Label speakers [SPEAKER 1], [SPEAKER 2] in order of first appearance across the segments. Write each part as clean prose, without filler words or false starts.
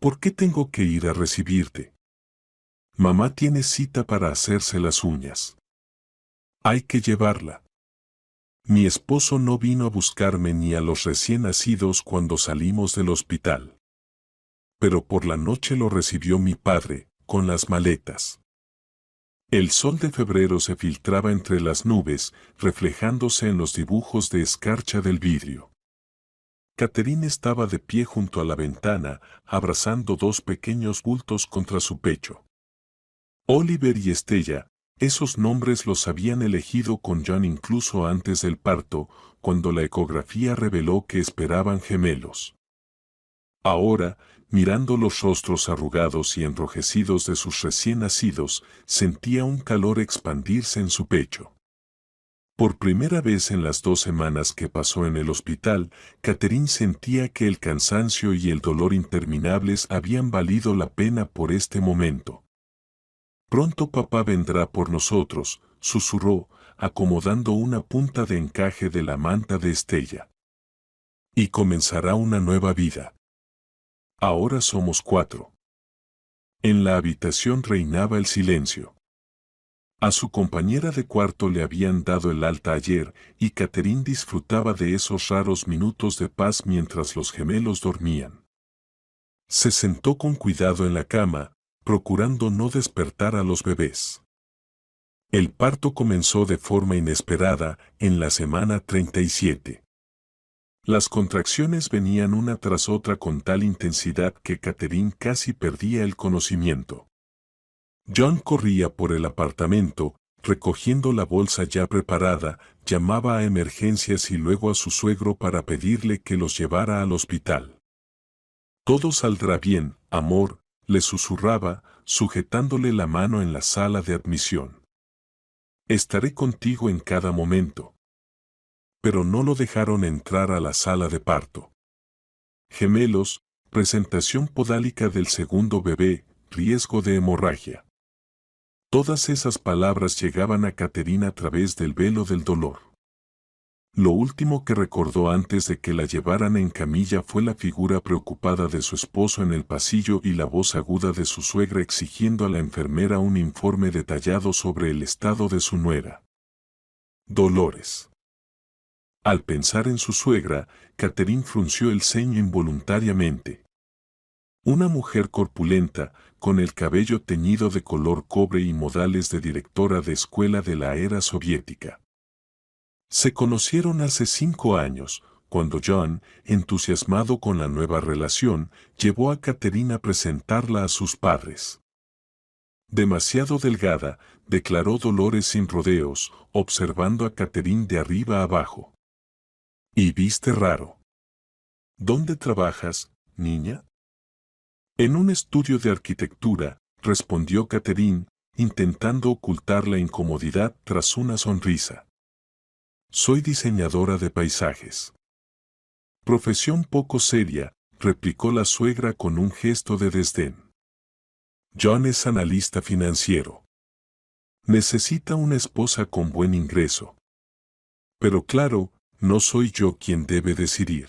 [SPEAKER 1] ¿Por qué tengo que ir a recibirte? Mamá tiene cita para hacerse las uñas. Hay que llevarla. Mi esposo no vino a buscarme ni a los recién nacidos cuando salimos del hospital. Pero por la noche lo recibió mi padre, con las maletas. El sol de febrero se filtraba entre las nubes, reflejándose en los dibujos de escarcha del vidrio. Catherine estaba de pie junto a la ventana, abrazando dos pequeños bultos contra su pecho. Oliver y Estella, esos nombres los habían elegido con John incluso antes del parto, cuando la ecografía reveló que esperaban gemelos. Ahora, mirando los rostros arrugados y enrojecidos de sus recién nacidos, sentía un calor expandirse en su pecho. Por primera vez en las 2 semanas que pasó en el hospital, Catherine sentía que el cansancio y el dolor interminables habían valido la pena por este momento. Pronto papá vendrá por nosotros, susurró, acomodando una punta de encaje de la manta de Estella. Y comenzará una nueva vida. Ahora somos 4. En la habitación reinaba el silencio. A su compañera de cuarto le habían dado el alta ayer y Catherine disfrutaba de esos raros minutos de paz mientras los gemelos dormían. Se sentó con cuidado en la cama, procurando no despertar a los bebés. El parto comenzó de forma inesperada en la semana 37. Las contracciones venían una tras otra con tal intensidad que Catherine casi perdía el conocimiento. John corría por el apartamento, recogiendo la bolsa ya preparada, llamaba a emergencias y luego a su suegro para pedirle que los llevara al hospital. Todo saldrá bien, amor, le susurraba, sujetándole la mano en la sala de admisión. Estaré contigo en cada momento. Pero no lo dejaron entrar a la sala de parto. Gemelos, presentación podálica del segundo bebé, riesgo de hemorragia. Todas esas palabras llegaban a Catherine a través del velo del dolor. Lo último que recordó antes de que la llevaran en camilla fue la figura preocupada de su esposo en el pasillo y la voz aguda de su suegra exigiendo a la enfermera un informe detallado sobre el estado de su nuera. Dolores. Al pensar en su suegra, Catherine frunció el ceño involuntariamente. Una mujer corpulenta, con el cabello teñido de color cobre y modales de directora de escuela de la era soviética. Se conocieron hace 5 años, cuando John, entusiasmado con la nueva relación, llevó a Catherine a presentarla a sus padres. Demasiado delgada, declaró Dolores sin rodeos, observando a Catherine de arriba abajo. Y viste raro. ¿Dónde trabajas, niña? En un estudio de arquitectura, respondió Catherine, intentando ocultar la incomodidad tras una sonrisa. Soy diseñadora de paisajes. Profesión poco seria, replicó la suegra con un gesto de desdén. John es analista financiero. Necesita una esposa con buen ingreso. Pero claro, no soy yo quien debe decidir.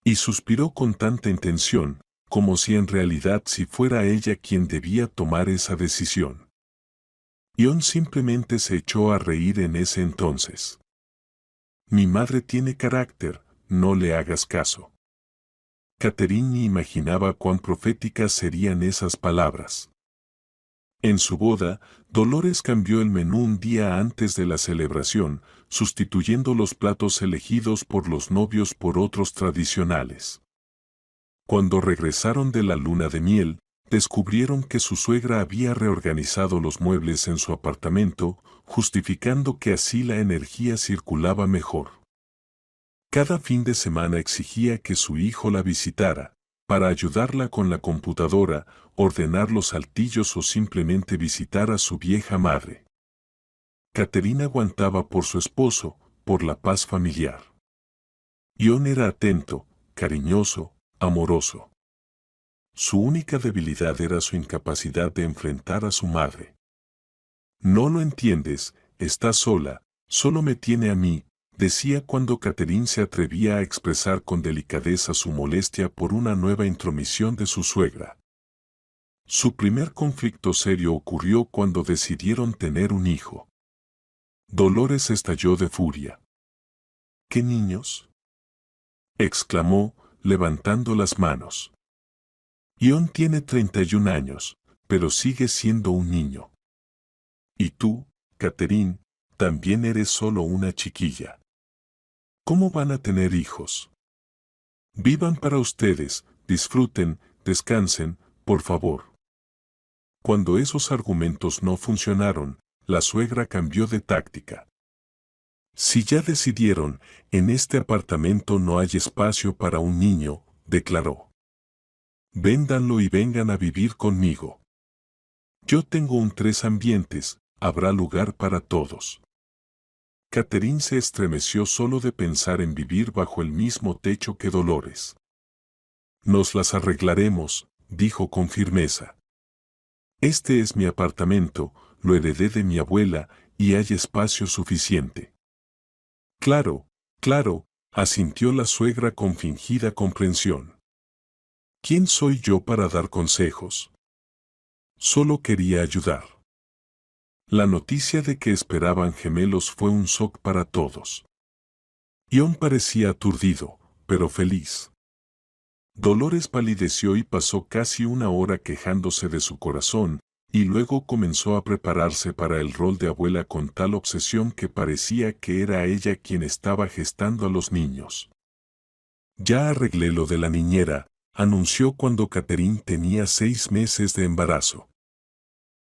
[SPEAKER 1] Y suspiró con tanta intención, como si en realidad si fuera ella quien debía tomar esa decisión. John simplemente se echó a reír en ese entonces. Mi madre tiene carácter, no le hagas caso. Catherine ni imaginaba cuán proféticas serían esas palabras. En su boda, Dolores cambió el menú un día antes de la celebración, sustituyendo los platos elegidos por los novios por otros tradicionales. Cuando regresaron de la luna de miel, descubrieron que su suegra había reorganizado los muebles en su apartamento, justificando que así la energía circulaba mejor. Cada fin de semana exigía que su hijo la visitara, para ayudarla con la computadora, ordenar los altillos o simplemente visitar a su vieja madre. Catherine aguantaba por su esposo, por la paz familiar. John era atento, cariñoso, amoroso. Su única debilidad era su incapacidad de enfrentar a su madre. No lo entiendes, está sola, solo me tiene a mí, decía cuando Catherine se atrevía a expresar con delicadeza su molestia por una nueva intromisión de su suegra. Su primer conflicto serio ocurrió cuando decidieron tener un hijo. Dolores estalló de furia. ¿Qué niños?, exclamó, levantando las manos. Ion tiene 31 años, pero sigue siendo un niño. Y tú, Catherine, también eres solo una chiquilla. ¿Cómo van a tener hijos? Vivan para ustedes, disfruten, descansen, por favor. Cuando esos argumentos no funcionaron, la suegra cambió de táctica. Si ya decidieron, en este apartamento no hay espacio para un niño, declaró. Véndanlo y vengan a vivir conmigo. Yo tengo un 3 ambientes, habrá lugar para todos. Catherine se estremeció solo de pensar en vivir bajo el mismo techo que Dolores. Nos las arreglaremos, dijo con firmeza. Este es mi apartamento, lo heredé de mi abuela, y hay espacio suficiente. Claro, claro, asintió la suegra con fingida comprensión. ¿Quién soy yo para dar consejos? Solo quería ayudar. La noticia de que esperaban gemelos fue un shock para todos. Ion parecía aturdido, pero feliz. Dolores palideció y pasó casi una hora quejándose de su corazón, y luego comenzó a prepararse para el rol de abuela con tal obsesión que parecía que era ella quien estaba gestando a los niños. Ya arreglé lo de la niñera, anunció cuando Catherine tenía 6 meses de embarazo.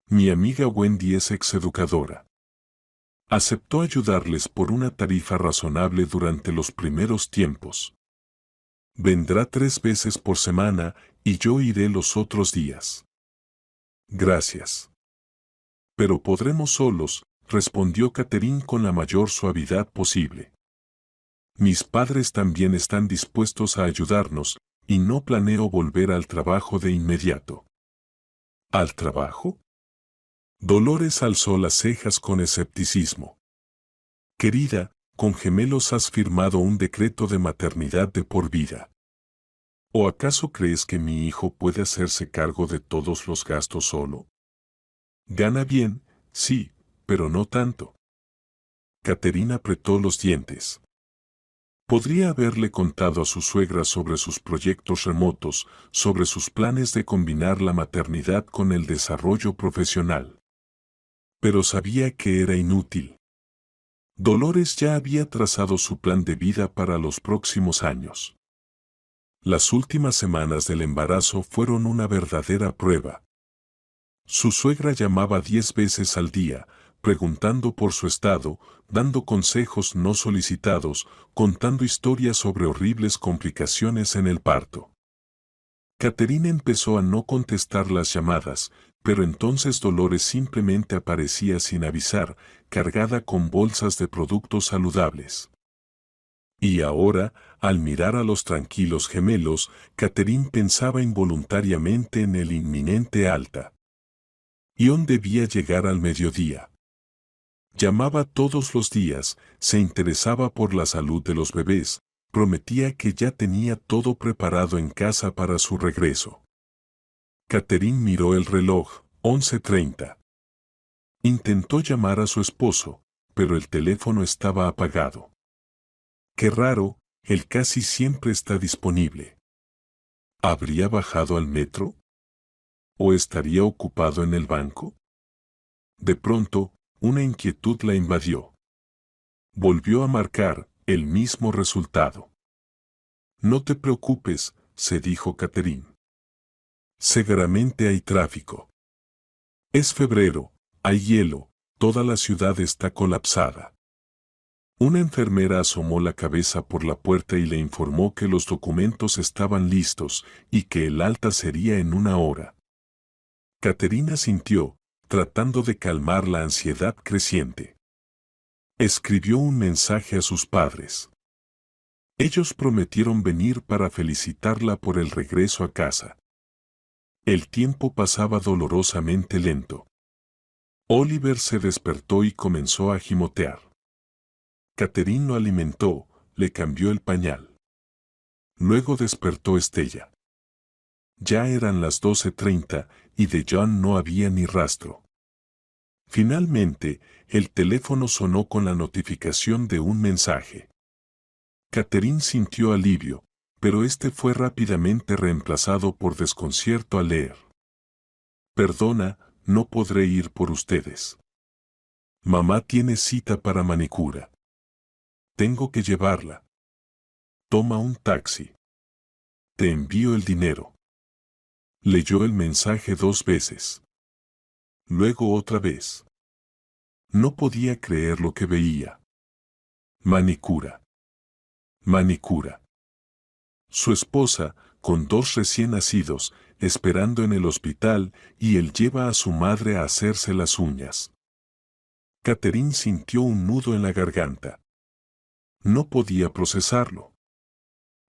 [SPEAKER 1] Mi amiga Wendy es exeducadora. Aceptó ayudarles por una tarifa razonable durante los primeros tiempos. Vendrá 3 veces por semana y yo iré los otros días. Gracias. Pero podremos solos, respondió Catherine con la mayor suavidad posible. Mis padres también están dispuestos a ayudarnos, y no planeo volver al trabajo de inmediato. ¿Al trabajo? Dolores alzó las cejas con escepticismo. Querida, con gemelos has firmado un decreto de maternidad de por vida. ¿O acaso crees que mi hijo puede hacerse cargo de todos los gastos solo? Gana bien, sí, pero no tanto. Catherine apretó los dientes. Podría haberle contado a su suegra sobre sus proyectos remotos, sobre sus planes de combinar la maternidad con el desarrollo profesional. Pero sabía que era inútil. Dolores ya había trazado su plan de vida para los próximos años. Las últimas semanas del embarazo fueron una verdadera prueba. Su suegra llamaba 10 veces al día, preguntando por su estado, dando consejos no solicitados, contando historias sobre horribles complicaciones en el parto. Catherine empezó a no contestar las llamadas, pero entonces Dolores simplemente aparecía sin avisar, cargada con bolsas de productos saludables. Y ahora, al mirar a los tranquilos gemelos, Catherine pensaba involuntariamente en el inminente alta. Ion debía llegar al mediodía. Llamaba todos los días, se interesaba por la salud de los bebés, prometía que ya tenía todo preparado en casa para su regreso. Catherine miró el reloj, 11:30. Intentó llamar a su esposo, pero el teléfono estaba apagado. Qué raro, él casi siempre está disponible. ¿Habría bajado al metro? ¿O estaría ocupado en el banco? De pronto, una inquietud la invadió. Volvió a marcar el mismo resultado. No te preocupes, se dijo Catherine. Seguramente hay tráfico. Es febrero, hay hielo, toda la ciudad está colapsada. Una enfermera asomó la cabeza por la puerta y le informó que los documentos estaban listos y que el alta sería en 1 hora. Catherine asintió, tratando de calmar la ansiedad creciente. Escribió un mensaje a sus padres. Ellos prometieron venir para felicitarla por el regreso a casa. El tiempo pasaba dolorosamente lento. Oliver se despertó y comenzó a gimotear. Catherine lo alimentó, le cambió el pañal. Luego despertó Estella. Ya eran las 12:30 y de John no había ni rastro. Finalmente, el teléfono sonó con la notificación de un mensaje. Catherine sintió alivio, pero este fue rápidamente reemplazado por desconcierto al leer: Perdona, no podré ir por ustedes. Mamá tiene cita para manicura. Tengo que llevarla. Toma un taxi. Te envío el dinero. Leyó el mensaje 2 veces. Luego otra vez. No podía creer lo que veía. Manicura. Manicura. Su esposa, con 2 recién nacidos, esperando en el hospital, y él lleva a su madre a hacerse las uñas. Catherine sintió un nudo en la garganta. No podía procesarlo.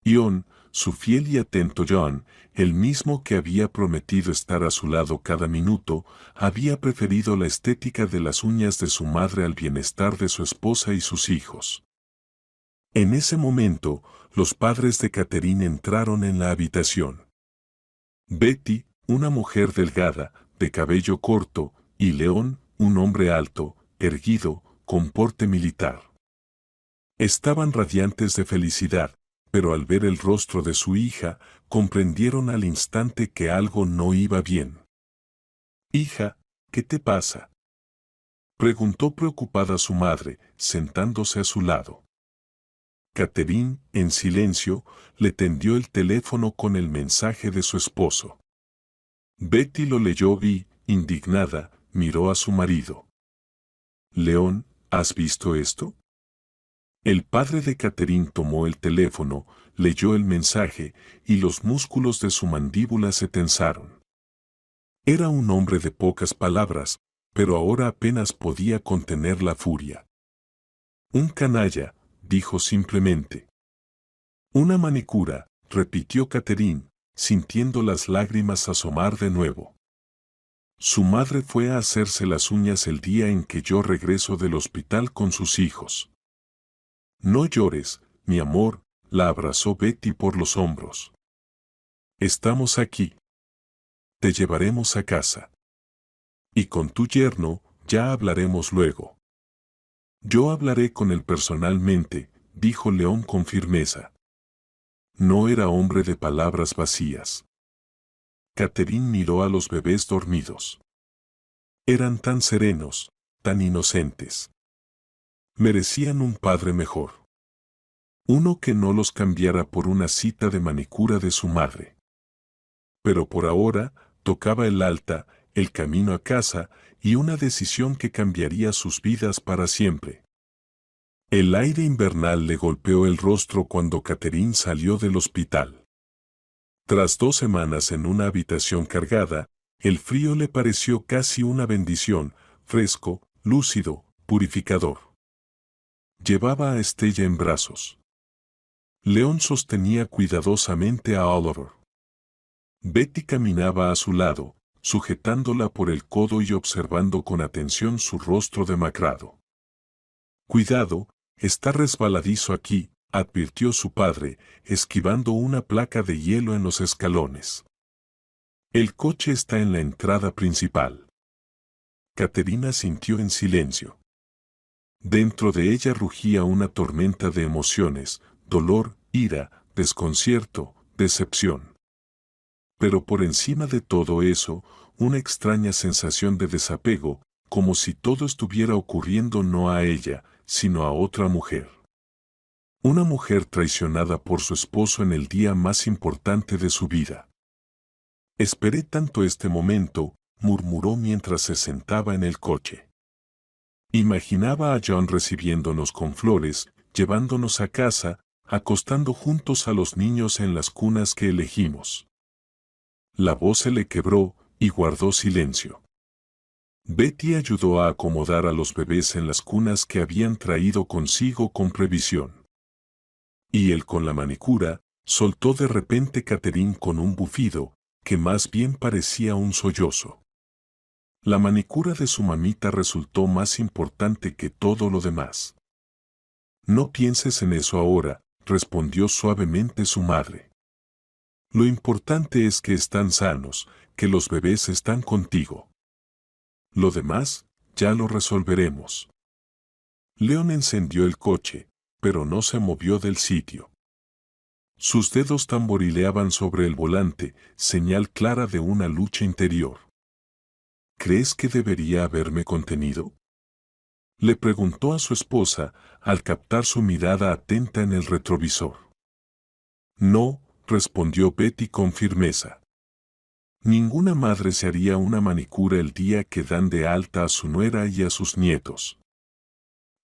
[SPEAKER 1] John, su fiel y atento John, el mismo que había prometido estar a su lado cada minuto, había preferido la estética de las uñas de su madre al bienestar de su esposa y sus hijos. En ese momento, los padres de Catherine entraron en la habitación. Betty, una mujer delgada, de cabello corto, y León, un hombre alto, erguido, con porte militar. Estaban radiantes de felicidad, pero al ver el rostro de su hija, comprendieron al instante que algo no iba bien. «Hija, ¿qué te pasa?», preguntó preocupada su madre, sentándose a su lado. Catherine, en silencio, le tendió el teléfono con el mensaje de su esposo. Betty lo leyó y, indignada, miró a su marido. «León, ¿has visto esto?». El padre de Catherine tomó el teléfono, leyó el mensaje, y los músculos de su mandíbula se tensaron. Era un hombre de pocas palabras, pero ahora apenas podía contener la furia. «Un canalla», dijo simplemente. «Una manicura», repitió Catherine, sintiendo las lágrimas asomar de nuevo. «Su madre fue a hacerse las uñas el día en que yo regreso del hospital con sus hijos». «No llores, mi amor», la abrazó Betty por los hombros. «Estamos aquí. Te llevaremos a casa. Y con tu yerno, ya hablaremos luego». «Yo hablaré con él personalmente», dijo León con firmeza. No era hombre de palabras vacías. Catherine miró a los bebés dormidos. Eran tan serenos, tan inocentes. Merecían un padre mejor. Uno que no los cambiara por una cita de manicura de su madre. Pero por ahora, tocaba el alta, el camino a casa, y una decisión que cambiaría sus vidas para siempre. El aire invernal le golpeó el rostro cuando Catherine salió del hospital. Tras 2 semanas en una habitación cargada, el frío le pareció casi una bendición, fresco, lúcido, purificador. Llevaba a Estella en brazos. León sostenía cuidadosamente a Oliver. Betty caminaba a su lado, sujetándola por el codo y observando con atención su rostro demacrado. «Cuidado, está resbaladizo aquí», advirtió su padre, esquivando una placa de hielo en los escalones. «El coche está en la entrada principal». Caterina sintió en silencio. Dentro de ella rugía una tormenta de emociones, dolor, ira, desconcierto, decepción. Pero por encima de todo eso, una extraña sensación de desapego, como si todo estuviera ocurriendo no a ella, sino a otra mujer. Una mujer traicionada por su esposo en el día más importante de su vida. «Esperé tanto este momento», murmuró mientras se sentaba en el coche. Imaginaba a John recibiéndonos con flores, llevándonos a casa, acostando juntos a los niños en las cunas que elegimos. La voz se le quebró y guardó silencio. Betty ayudó a acomodar a los bebés en las cunas que habían traído consigo con previsión. Y él con la manicura, soltó de repente Catherine con un bufido, que más bien parecía un sollozo. La manicura de su mamita resultó más importante que todo lo demás. No pienses en eso ahora, respondió suavemente su madre. Lo importante es que están sanos, que los bebés están contigo. Lo demás, ya lo resolveremos. León encendió el coche, pero no se movió del sitio. Sus dedos tamborileaban sobre el volante, señal clara de una lucha interior. ¿Crees que debería haberme contenido?, le preguntó a su esposa al captar su mirada atenta en el retrovisor. No, respondió Betty con firmeza. Ninguna madre se haría una manicura el día que dan de alta a su nuera y a sus nietos.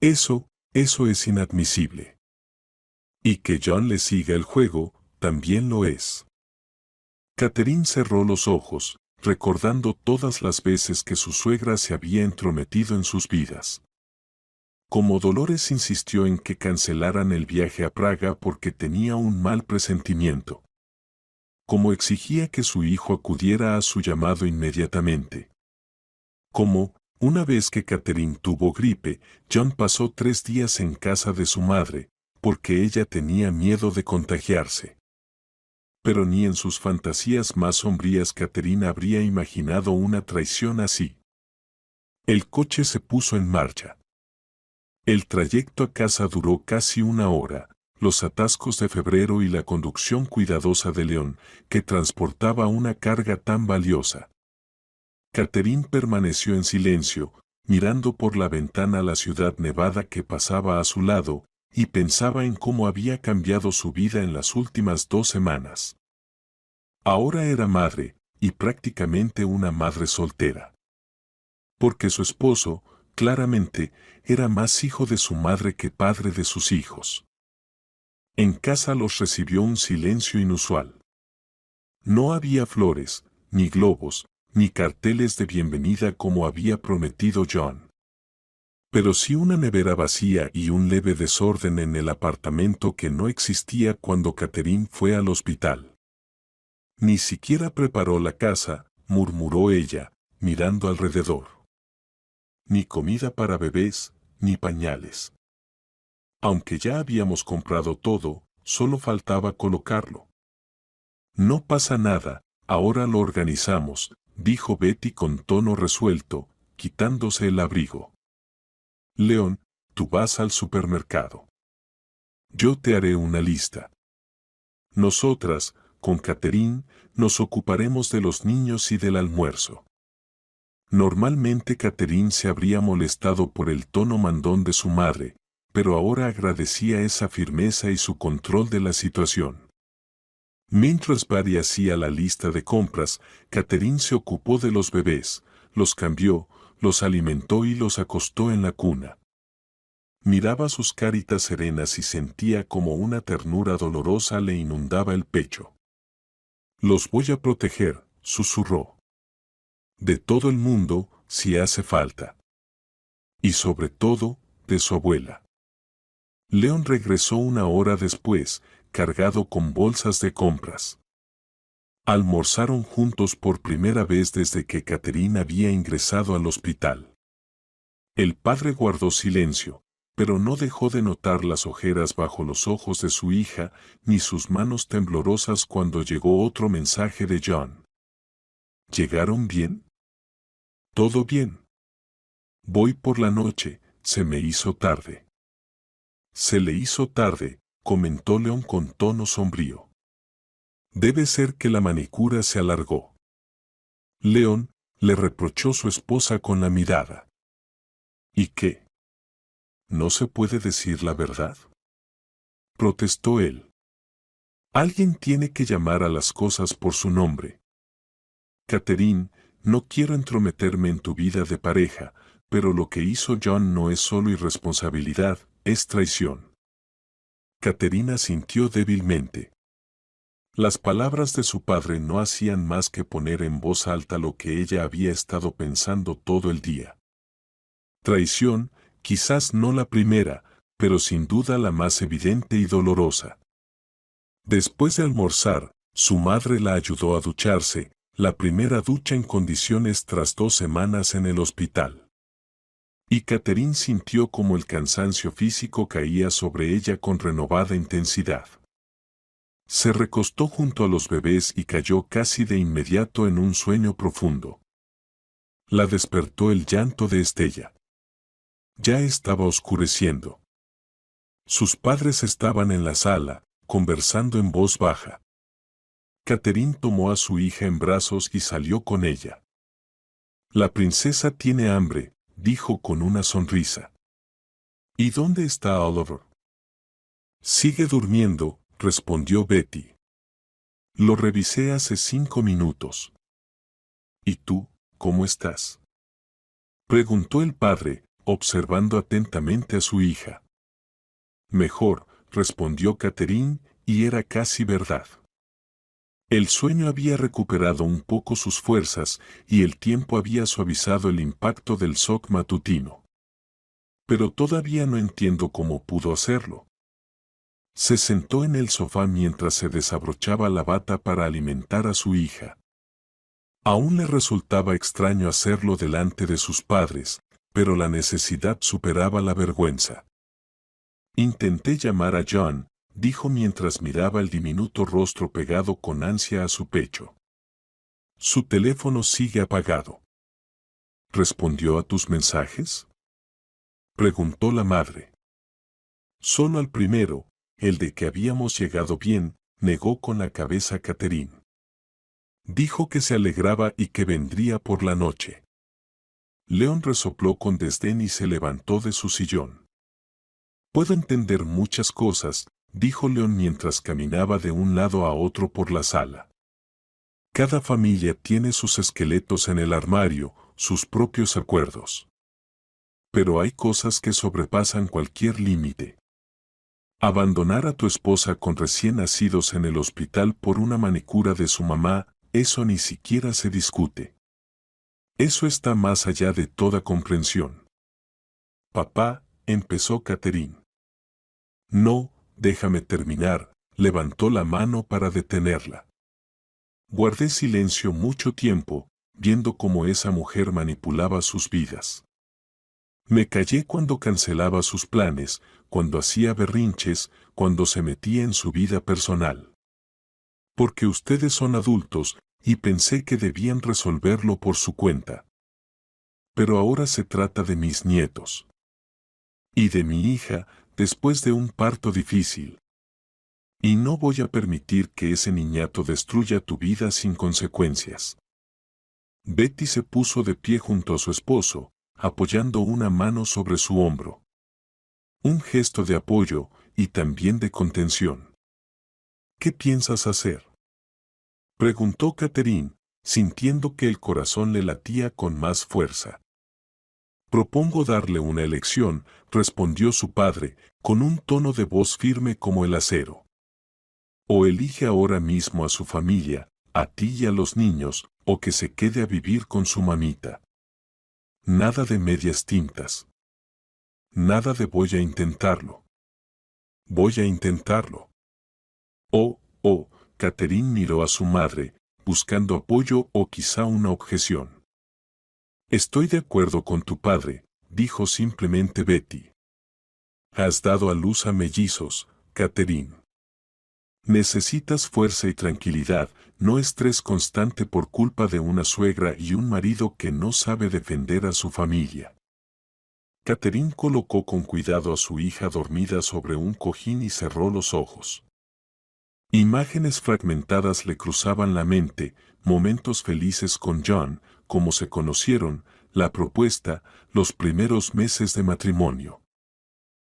[SPEAKER 1] Eso es inadmisible. Y que John le siga el juego, también lo es. Catherine cerró los ojos, recordando todas las veces que su suegra se había entrometido en sus vidas. Como Dolores insistió en que cancelaran el viaje a Praga porque tenía un mal presentimiento. Como exigía que su hijo acudiera a su llamado inmediatamente. Como, una vez que Catherine tuvo gripe, John pasó 3 días en casa de su madre, porque ella tenía miedo de contagiarse. Pero ni en sus fantasías más sombrías Catherine habría imaginado una traición así. El coche se puso en marcha. El trayecto a casa duró casi 1 hora, los atascos de febrero y la conducción cuidadosa de León, que transportaba una carga tan valiosa. Catherine permaneció en silencio, mirando por la ventana la ciudad nevada que pasaba a su lado, y pensaba en cómo había cambiado su vida en las últimas 2 semanas. Ahora era madre, y prácticamente una madre soltera. Porque su esposo, claramente, era más hijo de su madre que padre de sus hijos. En casa los recibió un silencio inusual. No había flores, ni globos, ni carteles de bienvenida como había prometido John. Pero sí una nevera vacía y un leve desorden en el apartamento que no existía cuando Catherine fue al hospital. Ni siquiera preparó la casa, murmuró ella, mirando alrededor. Ni comida para bebés, ni pañales. Aunque ya habíamos comprado todo, solo faltaba colocarlo. No pasa nada, ahora lo organizamos, dijo Betty con tono resuelto, quitándose el abrigo. León, tú vas al supermercado. Yo te haré una lista. Nosotras, con Catherine, nos ocuparemos de los niños y del almuerzo. Normalmente Catherine se habría molestado por el tono mandón de su madre, pero ahora agradecía esa firmeza y su control de la situación. Mientras Barry hacía la lista de compras, Catherine se ocupó de los bebés, los cambió, los alimentó y los acostó en la cuna. Miraba sus caritas serenas y sentía como una ternura dolorosa le inundaba el pecho. Los voy a proteger, susurró. De todo el mundo, si hace falta. Y sobre todo, de su abuela. León regresó 1 hora después, cargado con bolsas de compras. Almorzaron juntos por primera vez desde que Catherine había ingresado al hospital. El padre guardó silencio, pero no dejó de notar las ojeras bajo los ojos de su hija, ni sus manos temblorosas cuando llegó otro mensaje de John. ¿Llegaron bien? Todo bien. Voy por la noche, se me hizo tarde. Se le hizo tarde, comentó León con tono sombrío. Debe ser que la manicura se alargó. León, le reprochó su esposa con la mirada. ¿Y qué? ¿No se puede decir la verdad?, protestó él. Alguien tiene que llamar a las cosas por su nombre. Catherine, no quiero entrometerme en tu vida de pareja, pero lo que hizo John no es solo irresponsabilidad, es traición. Catherine asintió débilmente. Las palabras de su padre no hacían más que poner en voz alta lo que ella había estado pensando todo el día. Traición, quizás no la primera, pero sin duda la más evidente y dolorosa. Después de almorzar, su madre la ayudó a ducharse, la primera ducha en condiciones tras 2 semanas en el hospital. Y Catherine sintió como el cansancio físico caía sobre ella con renovada intensidad. Se recostó junto a los bebés y cayó casi de inmediato en un sueño profundo. La despertó el llanto de Estella. Ya estaba oscureciendo. Sus padres estaban en la sala, conversando en voz baja. Catherine tomó a su hija en brazos y salió con ella. La princesa tiene hambre, dijo con una sonrisa. ¿Y dónde está Oliver? Sigue durmiendo, respondió Betty. Lo revisé hace 5 minutos. ¿Y tú, cómo estás? Preguntó el padre, observando atentamente a su hija. Mejor, respondió Catherine, y era casi verdad. El sueño había recuperado un poco sus fuerzas y el tiempo había suavizado el impacto del shock matutino. Pero todavía no entiendo cómo pudo hacerlo. Se sentó en el sofá mientras se desabrochaba la bata para alimentar a su hija. Aún le resultaba extraño hacerlo delante de sus padres, pero la necesidad superaba la vergüenza. Intenté llamar a John, dijo mientras miraba el diminuto rostro pegado con ansia a su pecho. Su teléfono sigue apagado. ¿Respondió a tus mensajes? Preguntó la madre. Solo al primero, el de que habíamos llegado bien, negó con la cabeza Catherine. Dijo que se alegraba y que vendría por la noche. Leon resopló con desdén y se levantó de su sillón. Puedo entender muchas cosas, dijo Leon mientras caminaba de un lado a otro por la sala. Cada familia tiene sus esqueletos en el armario, sus propios acuerdos. Pero hay cosas que sobrepasan cualquier límite. Abandonar a tu esposa con recién nacidos en el hospital por una manicura de su mamá, eso ni siquiera se discute. Eso está más allá de toda comprensión. Papá, empezó Catherine. No, déjame terminar, levantó la mano para detenerla. Guardé silencio mucho tiempo, viendo cómo esa mujer manipulaba sus vidas. Me callé cuando cancelaba sus planes, cuando hacía berrinches, cuando se metía en su vida personal. Porque ustedes son adultos, y pensé que debían resolverlo por su cuenta. Pero ahora se trata de mis nietos. Y de mi hija, después de un parto difícil. Y no voy a permitir que ese niñato destruya tu vida sin consecuencias. Betty se puso de pie junto a su esposo, apoyando una mano sobre su hombro. Un gesto de apoyo y también de contención. ¿Qué piensas hacer? Preguntó Catherine, sintiendo que el corazón le latía con más fuerza. Propongo darle una elección, respondió su padre, con un tono de voz firme como el acero. O elige ahora mismo a su familia, a ti y a los niños, o que se quede a vivir con su mamita. Nada de medias tintas. Nada de voy a intentarlo. Voy a intentarlo. Catherine miró a su madre, buscando apoyo o quizá una objeción. Estoy de acuerdo con tu padre, dijo simplemente Betty. Has dado a luz a mellizos, Catherine. Necesitas fuerza y tranquilidad, no estrés constante por culpa de una suegra y un marido que no sabe defender a su familia. Catherine colocó con cuidado a su hija dormida sobre un cojín y cerró los ojos. Imágenes fragmentadas le cruzaban la mente, momentos felices con John, cómo se conocieron, la propuesta, los primeros meses de matrimonio.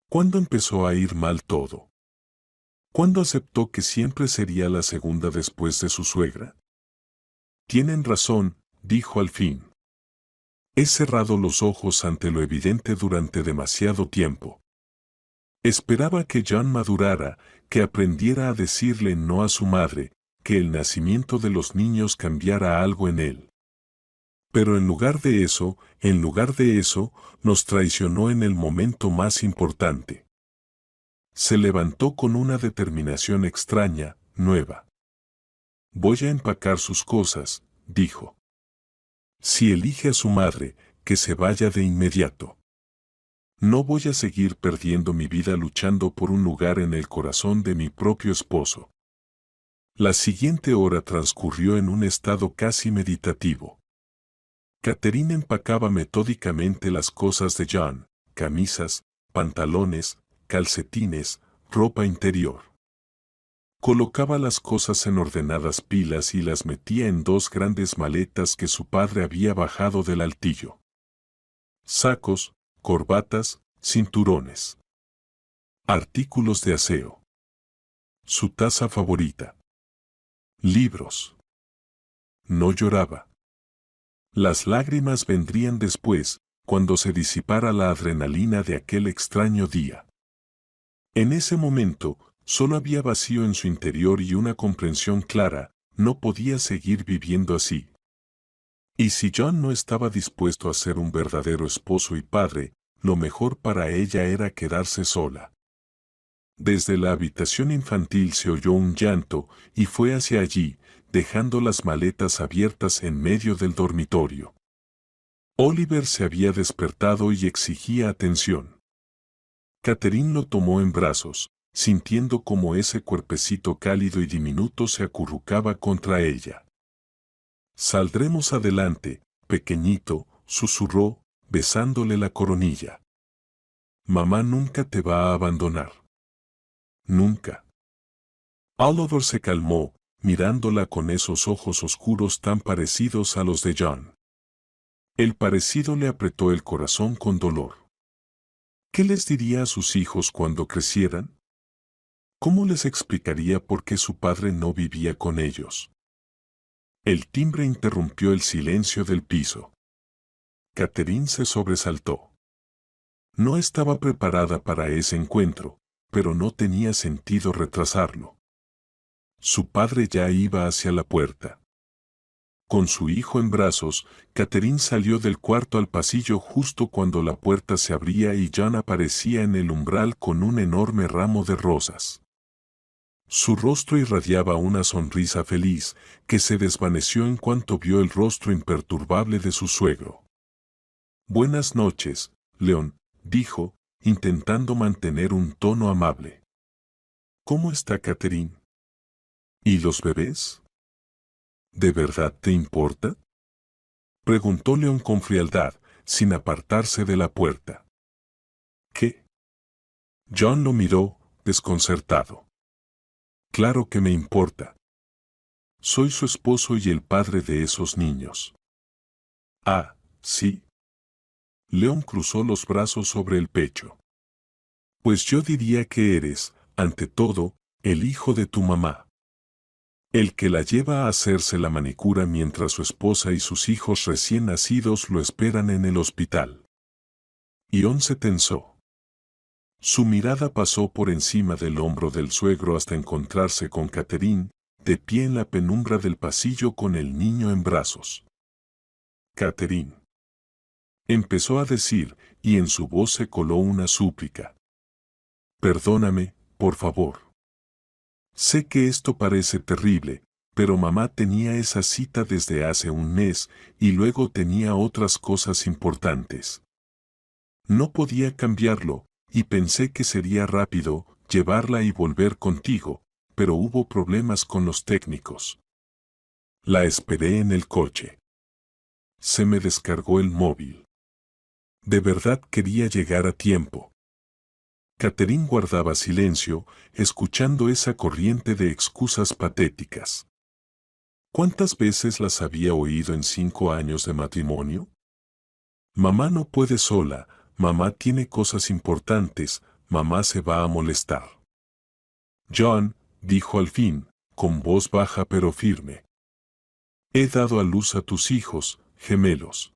[SPEAKER 1] ¿Cuándo empezó a ir mal todo? ¿Cuándo aceptó que siempre sería la segunda después de su suegra? Tienen razón, dijo al fin. He cerrado los ojos ante lo evidente durante demasiado tiempo. Esperaba que John madurara, que aprendiera a decirle no a su madre, que el nacimiento de los niños cambiara algo en él. Pero en lugar de eso, nos traicionó en el momento más importante. Se levantó con una determinación extraña, nueva. Voy a empacar sus cosas, dijo. Si elige a su madre, que se vaya de inmediato. No voy a seguir perdiendo mi vida luchando por un lugar en el corazón de mi propio esposo. La siguiente hora transcurrió en un estado casi meditativo. Catherine empacaba metódicamente las cosas de John: camisas, pantalones, calcetines, ropa interior. Colocaba las cosas en ordenadas pilas y las metía en dos grandes maletas que su padre había bajado del altillo. Sacos, corbatas, cinturones. Artículos de aseo. Su taza favorita. Libros. No lloraba. Las lágrimas vendrían después, cuando se disipara la adrenalina de aquel extraño día. En ese momento, solo había vacío en su interior y una comprensión clara: no podía seguir viviendo así. Y si John no estaba dispuesto a ser un verdadero esposo y padre, lo mejor para ella era quedarse sola. Desde la habitación infantil se oyó un llanto y fue hacia allí, dejando las maletas abiertas en medio del dormitorio. Oliver se había despertado y exigía atención. Catherine lo tomó en brazos, sintiendo como ese cuerpecito cálido y diminuto se acurrucaba contra ella. «Saldremos adelante, pequeñito», susurró, besándole la coronilla. «Mamá nunca te va a abandonar». Nunca. Oliver se calmó, mirándola con esos ojos oscuros tan parecidos a los de John. El parecido le apretó el corazón con dolor. ¿Qué les diría a sus hijos cuando crecieran? ¿Cómo les explicaría por qué su padre no vivía con ellos? El timbre interrumpió el silencio del piso. Catherine se sobresaltó. No estaba preparada para ese encuentro, pero no tenía sentido retrasarlo. Su padre ya iba hacia la puerta. Con su hijo en brazos, Catherine salió del cuarto al pasillo justo cuando la puerta se abría y John aparecía en el umbral con un enorme ramo de rosas. Su rostro irradiaba una sonrisa feliz, que se desvaneció en cuanto vio el rostro imperturbable de su suegro. «Buenas noches, Leon», dijo, intentando mantener un tono amable. «¿Cómo está Catherine? ¿Y los bebés? ¿De verdad te importa?», preguntó Leon con frialdad, sin apartarse de la puerta. «¿Qué?». John lo miró, desconcertado. «Claro que me importa. Soy su esposo y el padre de esos niños». «Ah, sí». Leon cruzó los brazos sobre el pecho. «Pues yo diría que eres, ante todo, el hijo de tu mamá. El que la lleva a hacerse la manicura mientras su esposa y sus hijos recién nacidos lo esperan en el hospital». Ion se tensó. Su mirada pasó por encima del hombro del suegro hasta encontrarse con Catherine, de pie en la penumbra del pasillo con el niño en brazos. «Catherine», empezó a decir, y en su voz se coló una súplica. «Perdóname, por favor. Sé que esto parece terrible, pero mamá tenía esa cita desde hace un mes y luego tenía otras cosas importantes. No podía cambiarlo, y pensé que sería rápido llevarla y volver contigo, pero hubo problemas con los técnicos. La esperé en el coche. Se me descargó el móvil. De verdad quería llegar a tiempo». Catherine guardaba silencio, escuchando esa corriente de excusas patéticas. ¿Cuántas veces las había oído en 5 años de matrimonio? «Mamá no puede sola, mamá tiene cosas importantes, mamá se va a molestar». «John», dijo al fin, con voz baja pero firme. «He dado a luz a tus hijos, gemelos.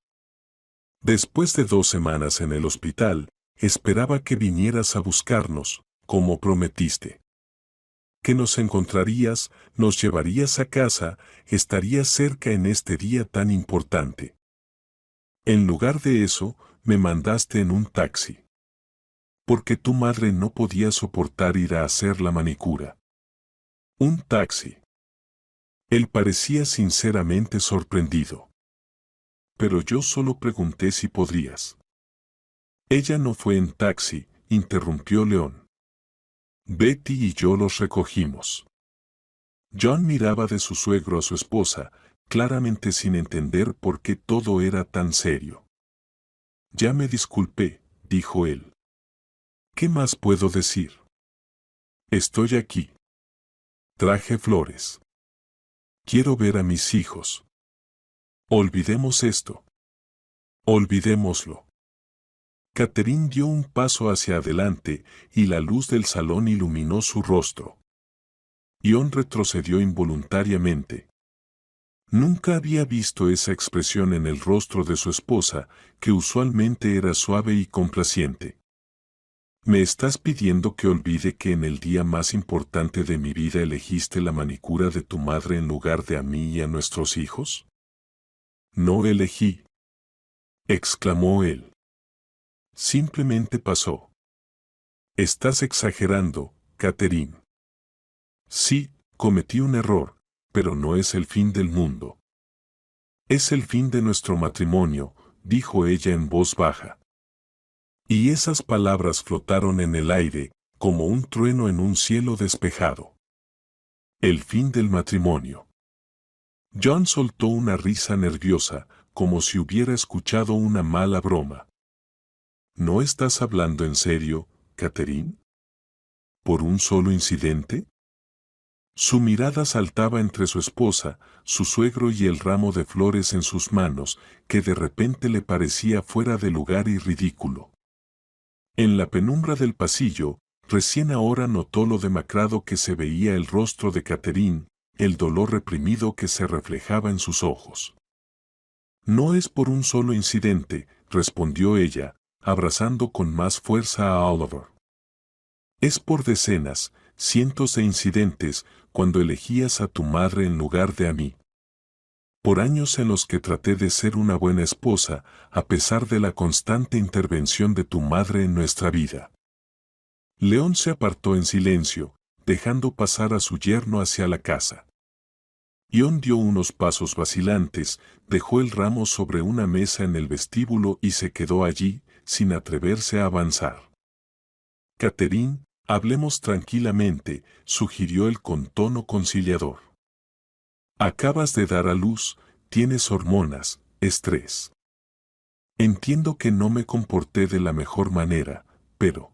[SPEAKER 1] Después de 2 semanas en el hospital, esperaba que vinieras a buscarnos, como prometiste. Que nos encontrarías, nos llevarías a casa, estarías cerca en este día tan importante. En lugar de eso, me mandaste en un taxi. Porque tu madre no podía soportar ir a hacer la manicura». «¿Un taxi?». Él parecía sinceramente sorprendido. «Pero yo solo pregunté si podrías». Ella no fue en taxi, interrumpió León. Betty y yo los recogimos. John miraba de su suegro a su esposa, claramente sin entender por qué todo era tan serio. Ya me disculpé, dijo él. ¿Qué más puedo decir? Estoy aquí. Traje flores. Quiero ver a mis hijos. Olvidemos esto. Olvidémoslo. Catherine dio un paso hacia adelante y la luz del salón iluminó su rostro. Ion retrocedió involuntariamente. Nunca había visto esa expresión en el rostro de su esposa, que usualmente era suave y complaciente. ¿Me estás pidiendo que olvide que en el día más importante de mi vida elegiste la manicura de tu madre en lugar de a mí y a nuestros hijos? No elegí, exclamó él. Simplemente pasó. Estás exagerando, Catherine. Sí, cometí un error, pero no es el fin del mundo. Es el fin de nuestro matrimonio, dijo ella en voz baja. Y esas palabras flotaron en el aire, como un trueno en un cielo despejado. El fin del matrimonio. John soltó una risa nerviosa, como si hubiera escuchado una mala broma. ¿No estás hablando en serio, Catherine? ¿Por un solo incidente? Su mirada saltaba entre su esposa, su suegro y el ramo de flores en sus manos, que de repente le parecía fuera de lugar y ridículo. En la penumbra del pasillo, recién ahora notó lo demacrado que se veía el rostro de Catherine, el dolor reprimido que se reflejaba en sus ojos. No es por un solo incidente, respondió ella, abrazando con más fuerza a Oliver. Es por decenas, cientos de incidentes, cuando elegías a tu madre en lugar de a mí. Por años en los que traté de ser una buena esposa, a pesar de la constante intervención de tu madre en nuestra vida. León se apartó en silencio, dejando pasar a su yerno hacia la casa. Ion dio unos pasos vacilantes, dejó el ramo sobre una mesa en el vestíbulo y se quedó allí, sin atreverse a avanzar. Catherine, hablemos tranquilamente, sugirió él con tono conciliador. Acabas de dar a luz, tienes hormonas, estrés. Entiendo que no me comporté de la mejor manera, pero...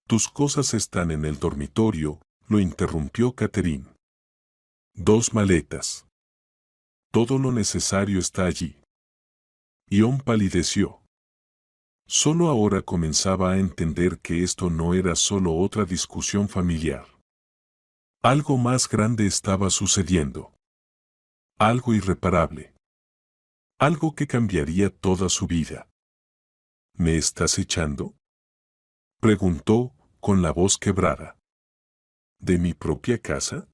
[SPEAKER 1] Tus cosas están en el dormitorio, lo interrumpió Catherine. 2 maletas. Todo lo necesario está allí. Ion palideció. Solo ahora comenzaba a entender que esto no era solo otra discusión familiar. Algo más grande estaba sucediendo. Algo irreparable. Algo que cambiaría toda su vida. ¿Me estás echando?, preguntó, con la voz quebrada. ¿De mi propia casa?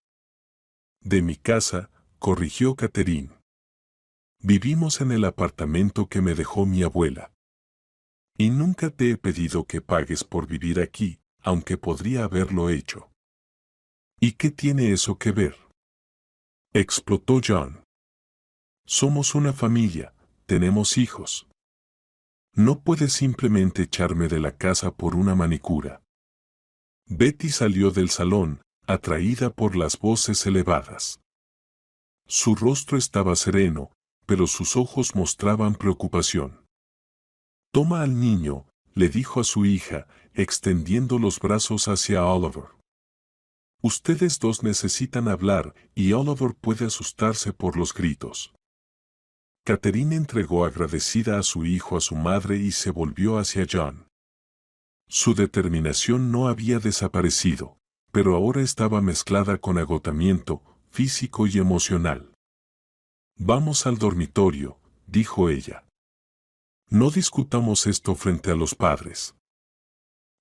[SPEAKER 1] De mi casa, corrigió Catherine. Vivimos en el apartamento que me dejó mi abuela. Y nunca te he pedido que pagues por vivir aquí, aunque podría haberlo hecho. ¿Y qué tiene eso que ver?, explotó John. Somos una familia, tenemos hijos. No puedes simplemente echarme de la casa por una manicura. Betty salió del salón, atraída por las voces elevadas. Su rostro estaba sereno, pero sus ojos mostraban preocupación. Toma al niño, le dijo a su hija, extendiendo los brazos hacia Oliver. Ustedes dos necesitan hablar y Oliver puede asustarse por los gritos. Catherine entregó agradecida a su hijo a su madre y se volvió hacia John. Su determinación no había desaparecido, pero ahora estaba mezclada con agotamiento físico y emocional. Vamos al dormitorio, dijo ella. No discutamos esto frente a los padres.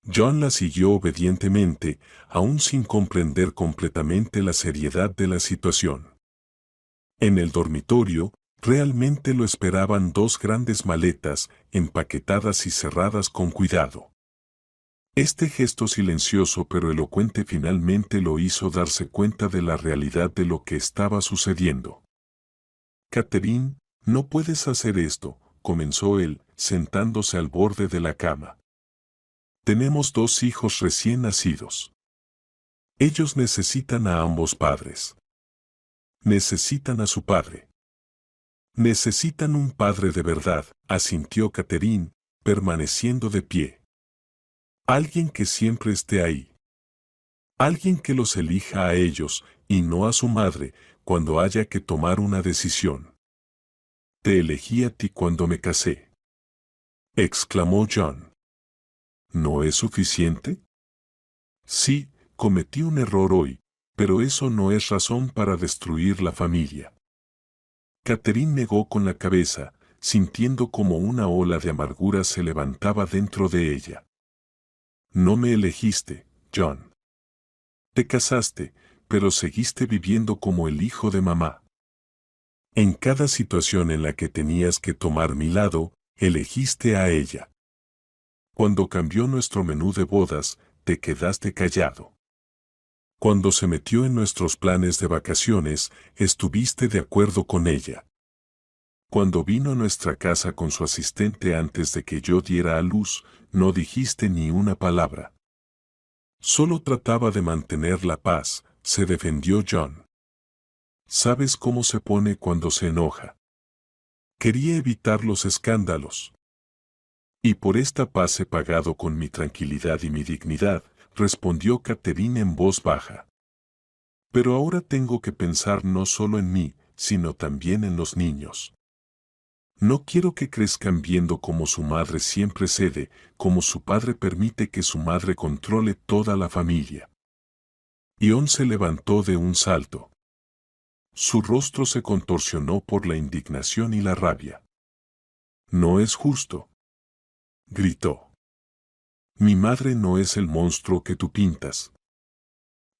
[SPEAKER 1] John la siguió obedientemente, aún sin comprender completamente la seriedad de la situación. En el dormitorio, realmente lo esperaban 2 grandes maletas, empaquetadas y cerradas con cuidado. Este gesto silencioso pero elocuente finalmente lo hizo darse cuenta de la realidad de lo que estaba sucediendo. Catherine, no puedes hacer esto, comenzó él, sentándose al borde de la cama. Tenemos 2 hijos recién nacidos. Ellos necesitan a ambos padres. Necesitan a su padre. Necesitan un padre de verdad, asintió Catherine, permaneciendo de pie. Alguien que siempre esté ahí. Alguien que los elija a ellos, y no a su madre, cuando haya que tomar una decisión. Te elegí a ti cuando me casé, exclamó John. ¿No es suficiente? Sí, cometí un error hoy, pero eso no es razón para destruir la familia. Catherine negó con la cabeza, sintiendo como una ola de amargura se levantaba dentro de ella. No me elegiste, John. Te casaste, pero seguiste viviendo como el hijo de mamá. En cada situación en la que tenías que tomar mi lado, elegiste a ella. Cuando cambió nuestro menú de bodas, te quedaste callado. Cuando se metió en nuestros planes de vacaciones, estuviste de acuerdo con ella. Cuando vino a nuestra casa con su asistente antes de que yo diera a luz, no dijiste ni una palabra. Solo trataba de mantener la paz, se defendió John. ¿Sabes cómo se pone cuando se enoja? Quería evitar los escándalos. Y por esta paz he pagado con mi tranquilidad y mi dignidad, respondió Catherine en voz baja. Pero ahora tengo que pensar no solo en mí, sino también en los niños. No quiero que crezcan viendo cómo su madre siempre cede, cómo su padre permite que su madre controle toda la familia. Ion se levantó de un salto. Su rostro se contorsionó por la indignación y la rabia. No es justo, gritó. Mi madre no es el monstruo que tú pintas.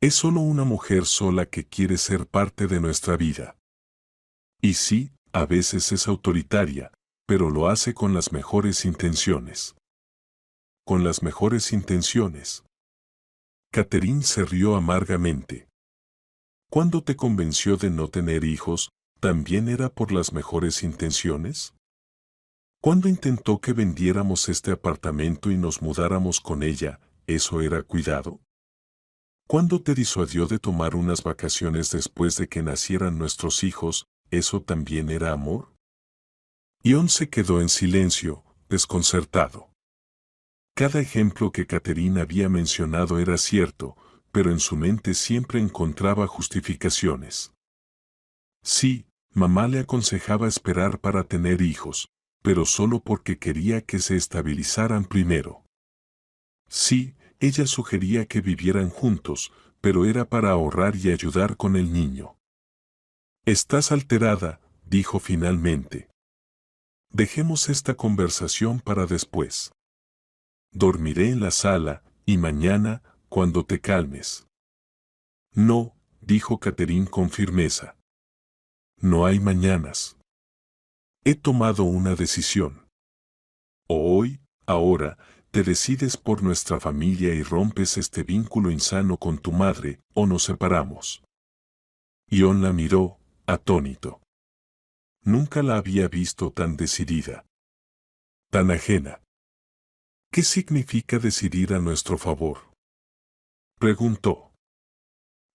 [SPEAKER 1] Es solo una mujer sola que quiere ser parte de nuestra vida. Y sí, a veces es autoritaria, pero lo hace con las mejores intenciones. Con las mejores intenciones. Catherine se rió amargamente. ¿Cuándo te convenció de no tener hijos, también era por las mejores intenciones? ¿Cuándo intentó que vendiéramos este apartamento y nos mudáramos con ella, eso era cuidado? ¿Cuándo te disuadió de tomar unas vacaciones después de que nacieran nuestros hijos, eso también era amor? Ion se quedó en silencio, desconcertado. Cada ejemplo que Catherine había mencionado era cierto, pero en su mente siempre encontraba justificaciones. Sí, mamá le aconsejaba esperar para tener hijos, pero solo porque quería que se estabilizaran primero. Sí, ella sugería que vivieran juntos, pero era para ahorrar y ayudar con el niño. Estás alterada, dijo finalmente. Dejemos esta conversación para después. Dormiré en la sala, y mañana, cuando te calmes. No, dijo Catherine con firmeza. No hay mañanas. He tomado una decisión. O hoy, ahora, te decides por nuestra familia y rompes este vínculo insano con tu madre, o nos separamos. Ion la miró, atónito. Nunca la había visto tan decidida. Tan ajena. ¿Qué significa decidir a nuestro favor? Preguntó.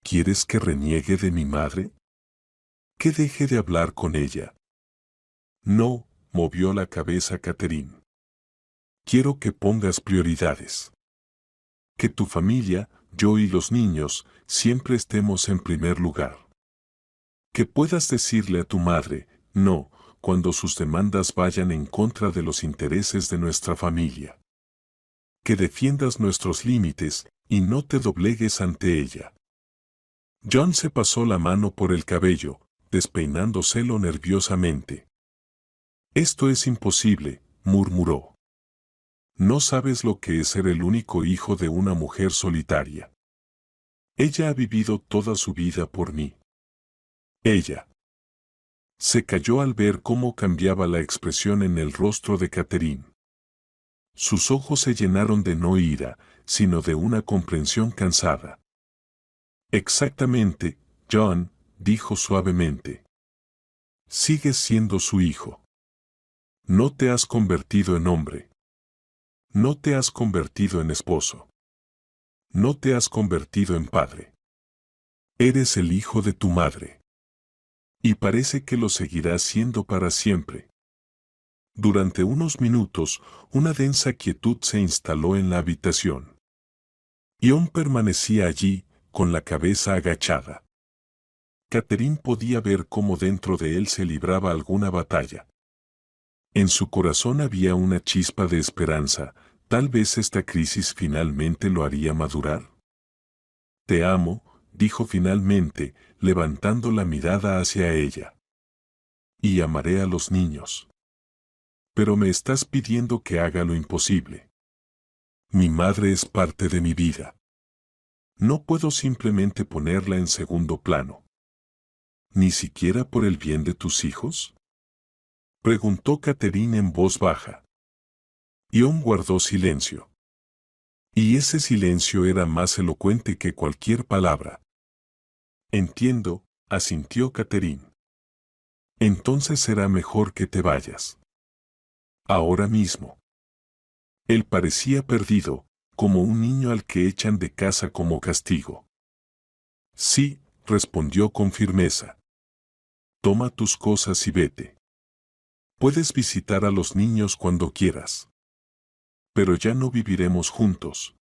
[SPEAKER 1] ¿Quieres que reniegue de mi madre? ¿Que deje de hablar con ella? No, movió la cabeza Catherine. Quiero que pongas prioridades. Que tu familia, yo y los niños, siempre estemos en primer lugar. Que puedas decirle a tu madre, no, cuando sus demandas vayan en contra de los intereses de nuestra familia. Que defiendas nuestros límites, y no te doblegues ante ella. John se pasó la mano por el cabello, despeinándoselo nerviosamente. Esto es imposible, murmuró. No sabes lo que es ser el único hijo de una mujer solitaria. Ella ha vivido toda su vida por mí. Ella. Se calló al ver cómo cambiaba la expresión en el rostro de Catherine. Sus ojos se llenaron de no ira, sino de una comprensión cansada. Exactamente, John, dijo suavemente. Sigues siendo su hijo. No te has convertido en hombre. No te has convertido en esposo. No te has convertido en padre. Eres el hijo de tu madre. Y parece que lo seguirás siendo para siempre. Durante unos minutos, una densa quietud se instaló en la habitación. Ion permanecía allí, con la cabeza agachada. Catherine podía ver cómo dentro de él se libraba alguna batalla. En su corazón había una chispa de esperanza. Tal vez esta crisis finalmente lo haría madurar. Te amo, dijo finalmente, levantando la mirada hacia ella. Y amaré a los niños. Pero me estás pidiendo que haga lo imposible. Mi madre es parte de mi vida. No puedo simplemente ponerla en segundo plano. ¿Ni siquiera por el bien de tus hijos? Preguntó Catherine en voz baja. Ion guardó silencio. Y ese silencio era más elocuente que cualquier palabra. Entiendo, asintió Catherine. Entonces será mejor que te vayas. Ahora mismo. Él parecía perdido, como un niño al que echan de casa como castigo. Sí, respondió con firmeza. Toma tus cosas y vete. Puedes visitar a los niños cuando quieras. Pero ya no viviremos juntos.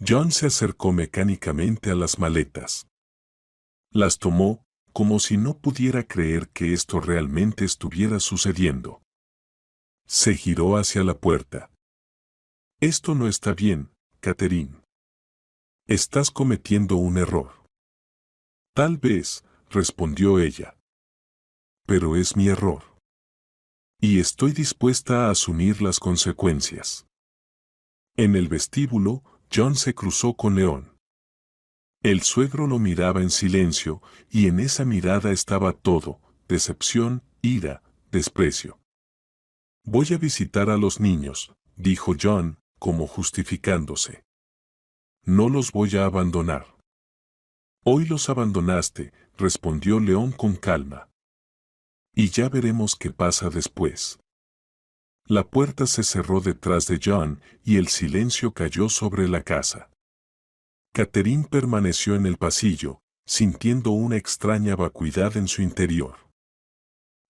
[SPEAKER 1] John se acercó mecánicamente a las maletas. Las tomó, como si no pudiera creer que esto realmente estuviera sucediendo. Se giró hacia la puerta. Esto no está bien, Catherine. Estás cometiendo un error. Tal vez, respondió ella. Pero es mi error. Y estoy dispuesta a asumir las consecuencias. En el vestíbulo, John se cruzó con León. El suegro lo miraba en silencio, y en esa mirada estaba todo: decepción, ira, desprecio. Voy a visitar a los niños, dijo John, como justificándose. No los voy a abandonar. Hoy los abandonaste, respondió León con calma. Y ya veremos qué pasa después. La puerta se cerró detrás de John y el silencio cayó sobre la casa. Catherine permaneció en el pasillo, sintiendo una extraña vacuidad en su interior.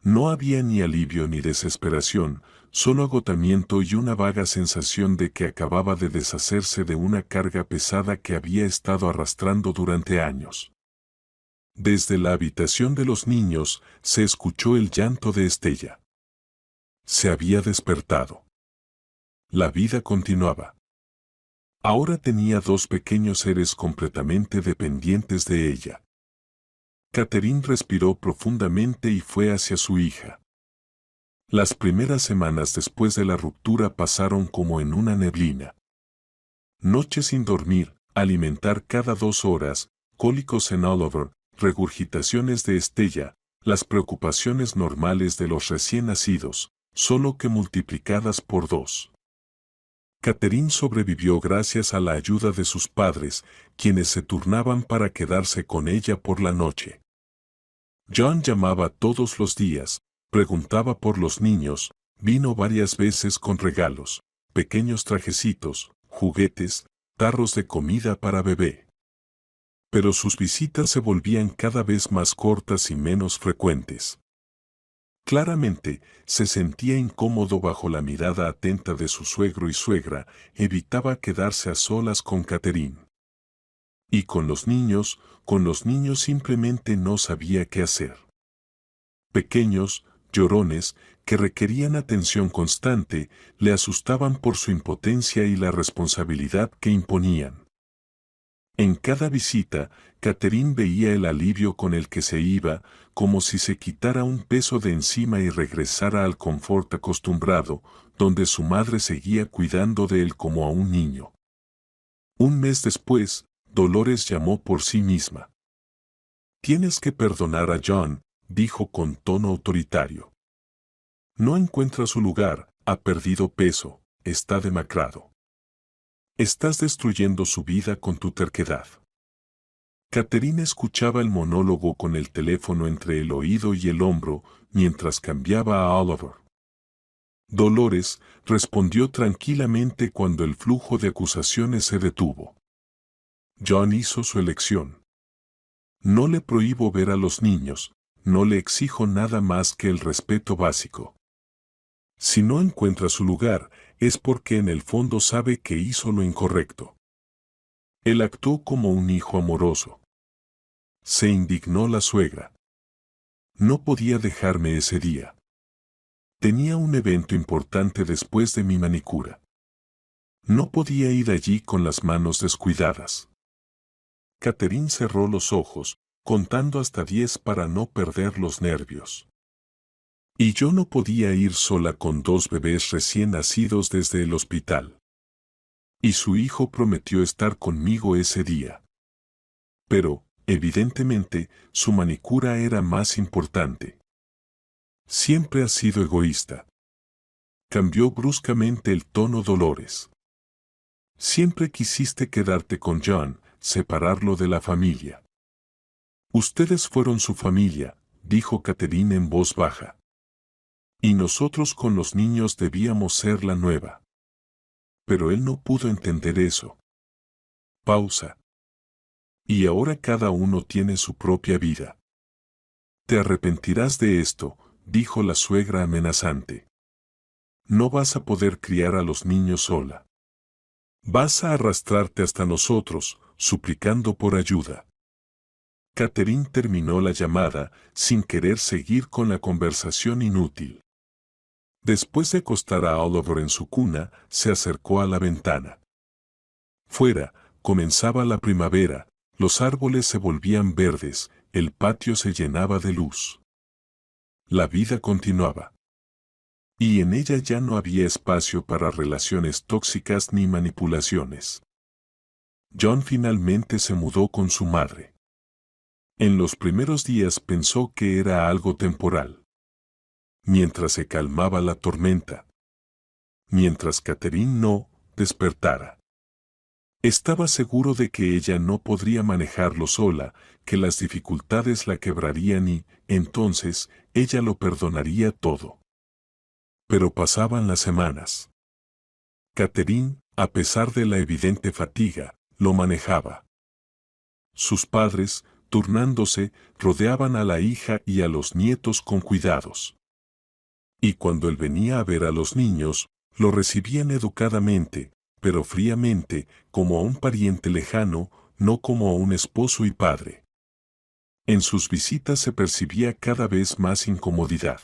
[SPEAKER 1] No había ni alivio ni desesperación, solo agotamiento y una vaga sensación de que acababa de deshacerse de una carga pesada que había estado arrastrando durante años. Desde la habitación de los niños se escuchó el llanto de Estella. Se había despertado. La vida continuaba. Ahora tenía dos pequeños seres completamente dependientes de ella. Catherine respiró profundamente y fue hacia su hija. Las primeras semanas después de la ruptura pasaron como en una neblina. Noches sin dormir, alimentar cada 2 horas, cólicos en Oliver, regurgitaciones de Estella, las preocupaciones normales de los recién nacidos, solo que multiplicadas por 2. Catherine sobrevivió gracias a la ayuda de sus padres, quienes se turnaban para quedarse con ella por la noche. John llamaba todos los días, preguntaba por los niños, vino varias veces con regalos, pequeños trajecitos, juguetes, tarros de comida para bebé. Pero sus visitas se volvían cada vez más cortas y menos frecuentes. Claramente, se sentía incómodo bajo la mirada atenta de su suegro y suegra, evitaba quedarse a solas con Catherine. Y con los niños simplemente no sabía qué hacer. Pequeños, llorones, que requerían atención constante, le asustaban por su impotencia y la responsabilidad que imponían. En cada visita, Catherine veía el alivio con el que se iba, como si se quitara un peso de encima y regresara al confort acostumbrado, donde su madre seguía cuidando de él como a un niño. Un mes después, Dolores llamó por sí misma. Tienes que perdonar a John, dijo con tono autoritario. No encuentra su lugar, ha perdido peso, está demacrado. Estás destruyendo su vida con tu terquedad. Catherine escuchaba el monólogo con el teléfono entre el oído y el hombro mientras cambiaba a Oliver. Dolores respondió tranquilamente cuando el flujo de acusaciones se detuvo. John hizo su elección. No le prohíbo ver a los niños, no le exijo nada más que el respeto básico. Si no encuentra su lugar, es porque en el fondo sabe que hizo lo incorrecto. Él actuó como un hijo amoroso. Se indignó la suegra. No podía dejarme ese día. Tenía un evento importante después de mi manicura. No podía ir allí con las manos descuidadas. Catherine cerró los ojos, contando hasta 10 para no perder los nervios. Y yo no podía ir sola con 2 bebés recién nacidos desde el hospital. Y su hijo prometió estar conmigo ese día. Pero, evidentemente, su manicura era más importante. Siempre has sido egoísta. Cambió bruscamente el tono Dolores. Siempre quisiste quedarte con John, separarlo de la familia. Ustedes fueron su familia, dijo Catherine en voz baja. Y nosotros con los niños debíamos ser la nueva. Pero él no pudo entender eso. Pausa. Y ahora cada uno tiene su propia vida. Te arrepentirás de esto, dijo la suegra amenazante. No vas a poder criar a los niños sola. Vas a arrastrarte hasta nosotros, suplicando por ayuda. Catherine terminó la llamada, sin querer seguir con la conversación inútil. Después de acostar a Oliver en su cuna, se acercó a la ventana. Fuera, comenzaba la primavera, los árboles se volvían verdes, el patio se llenaba de luz. La vida continuaba. Y en ella ya no había espacio para relaciones tóxicas ni manipulaciones. John finalmente se mudó con su madre. En los primeros días pensó que era algo temporal. Mientras se calmaba la tormenta. Mientras Catherine no despertara. Estaba seguro de que ella no podría manejarlo sola, que las dificultades la quebrarían y, entonces, ella lo perdonaría todo. Pero pasaban las semanas. Catherine, a pesar de la evidente fatiga, lo manejaba. Sus padres, turnándose, rodeaban a la hija y a los nietos con cuidados. Y cuando él venía a ver a los niños, lo recibían educadamente, pero fríamente, como a un pariente lejano, no como a un esposo y padre. En sus visitas se percibía cada vez más incomodidad.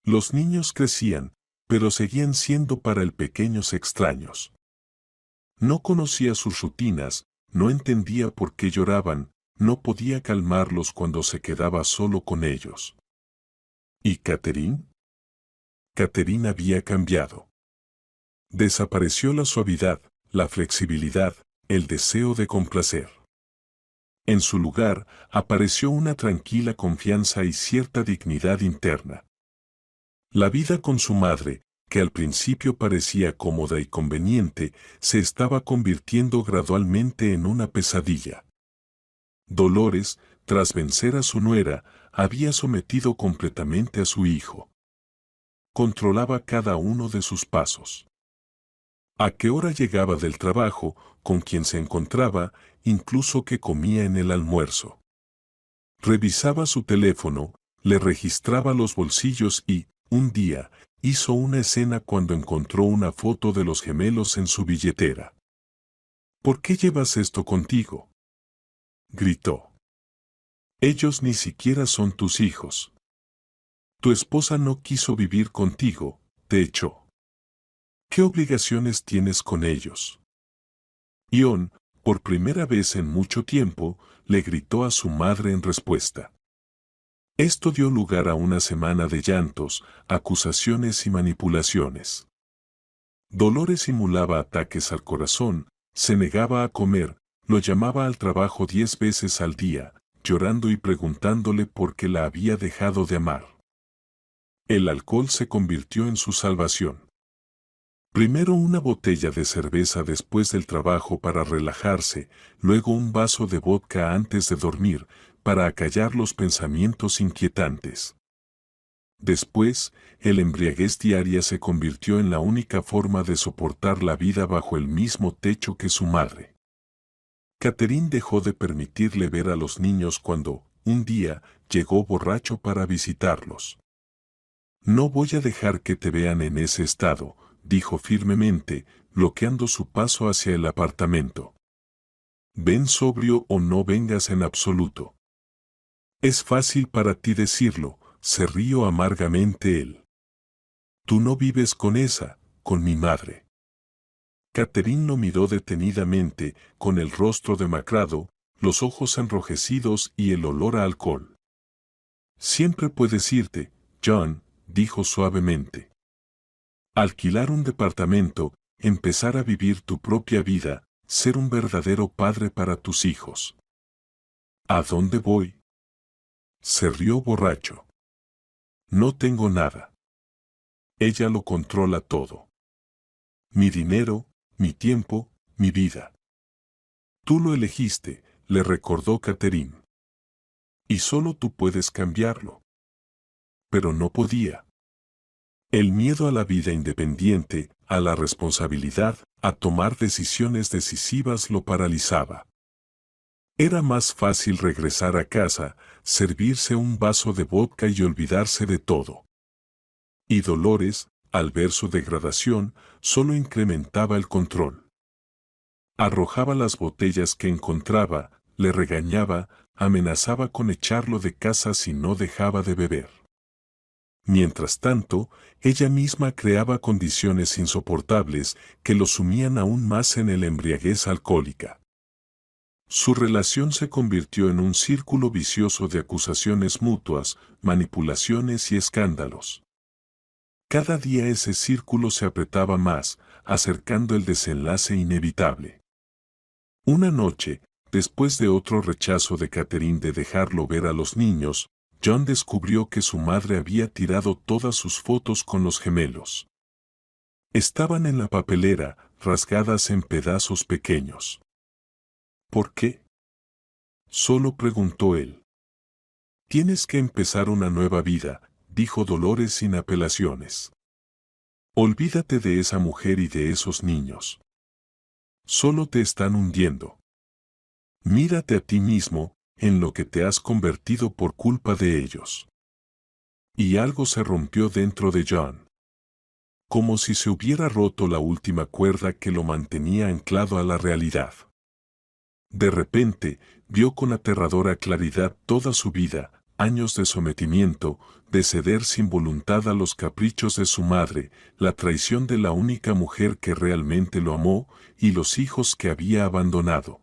[SPEAKER 1] Los niños crecían, pero seguían siendo para el pequeños extraños. No conocía sus rutinas, no entendía por qué lloraban, no podía calmarlos cuando se quedaba solo con ellos. ¿Y Catherine? Catherine había cambiado. Desapareció la suavidad, la flexibilidad, el deseo de complacer. En su lugar, apareció una tranquila confianza y cierta dignidad interna. La vida con su madre, que al principio parecía cómoda y conveniente, se estaba convirtiendo gradualmente en una pesadilla. Dolores, tras vencer a su nuera, había sometido completamente a su hijo. Controlaba cada uno de sus pasos. A qué hora llegaba del trabajo, con quién se encontraba, incluso qué comía en el almuerzo. Revisaba su teléfono, le registraba los bolsillos y, un día, hizo una escena cuando encontró una foto de los gemelos en su billetera. ¿Por qué llevas esto contigo?, gritó. Ellos ni siquiera son tus hijos. Tu esposa no quiso vivir contigo, te echó. ¿Qué obligaciones tienes con ellos? Ion, por primera vez en mucho tiempo, le gritó a su madre en respuesta. Esto dio lugar a una semana de llantos, acusaciones y manipulaciones. Dolores simulaba ataques al corazón, se negaba a comer, lo llamaba al trabajo 10 veces al día, llorando y preguntándole por qué la había dejado de amar. El alcohol se convirtió en su salvación. Primero una botella de cerveza después del trabajo para relajarse, luego un vaso de vodka antes de dormir, para acallar los pensamientos inquietantes. Después, el embriaguez diaria se convirtió en la única forma de soportar la vida bajo el mismo techo que su madre. Catherine dejó de permitirle ver a los niños cuando, un día, llegó borracho para visitarlos. No voy a dejar que te vean en ese estado, dijo firmemente, bloqueando su paso hacia el apartamento. Ven sobrio o no vengas en absoluto. Es fácil para ti decirlo, se rió amargamente él. Tú no vives con mi madre. Catherine lo miró detenidamente, con el rostro demacrado, los ojos enrojecidos y el olor a alcohol. Siempre puedes irte, John, dijo suavemente. Alquilar un departamento, empezar a vivir tu propia vida, ser un verdadero padre para tus hijos. ¿A dónde voy? Se rió borracho. No tengo nada. Ella lo controla todo. Mi dinero, mi tiempo, mi vida. Tú lo elegiste, le recordó Catherine. Y solo tú puedes cambiarlo. Pero no podía. El miedo a la vida independiente, a la responsabilidad, a tomar decisiones decisivas lo paralizaba. Era más fácil regresar a casa, servirse un vaso de vodka y olvidarse de todo. Y Dolores, al ver su degradación, solo incrementaba el control. Arrojaba las botellas que encontraba, le regañaba, amenazaba con echarlo de casa si no dejaba de beber. Mientras tanto, ella misma creaba condiciones insoportables que lo sumían aún más en el embriaguez alcohólica. Su relación se convirtió en un círculo vicioso de acusaciones mutuas, manipulaciones y escándalos. Cada día ese círculo se apretaba más, acercando el desenlace inevitable. Una noche, después de otro rechazo de Catherine de dejarlo ver a los niños, John descubrió que su madre había tirado todas sus fotos con los gemelos. Estaban en la papelera, rasgadas en pedazos pequeños. ¿Por qué? Solo preguntó él. Tienes que empezar una nueva vida, dijo Dolores sin apelaciones. Olvídate de esa mujer y de esos niños. Solo te están hundiendo. Mírate a ti mismo, en lo que te has convertido por culpa de ellos. Y algo se rompió dentro de John. Como si se hubiera roto la última cuerda que lo mantenía anclado a la realidad. De repente, vio con aterradora claridad toda su vida, años de sometimiento, de ceder sin voluntad a los caprichos de su madre, la traición de la única mujer que realmente lo amó, y los hijos que había abandonado.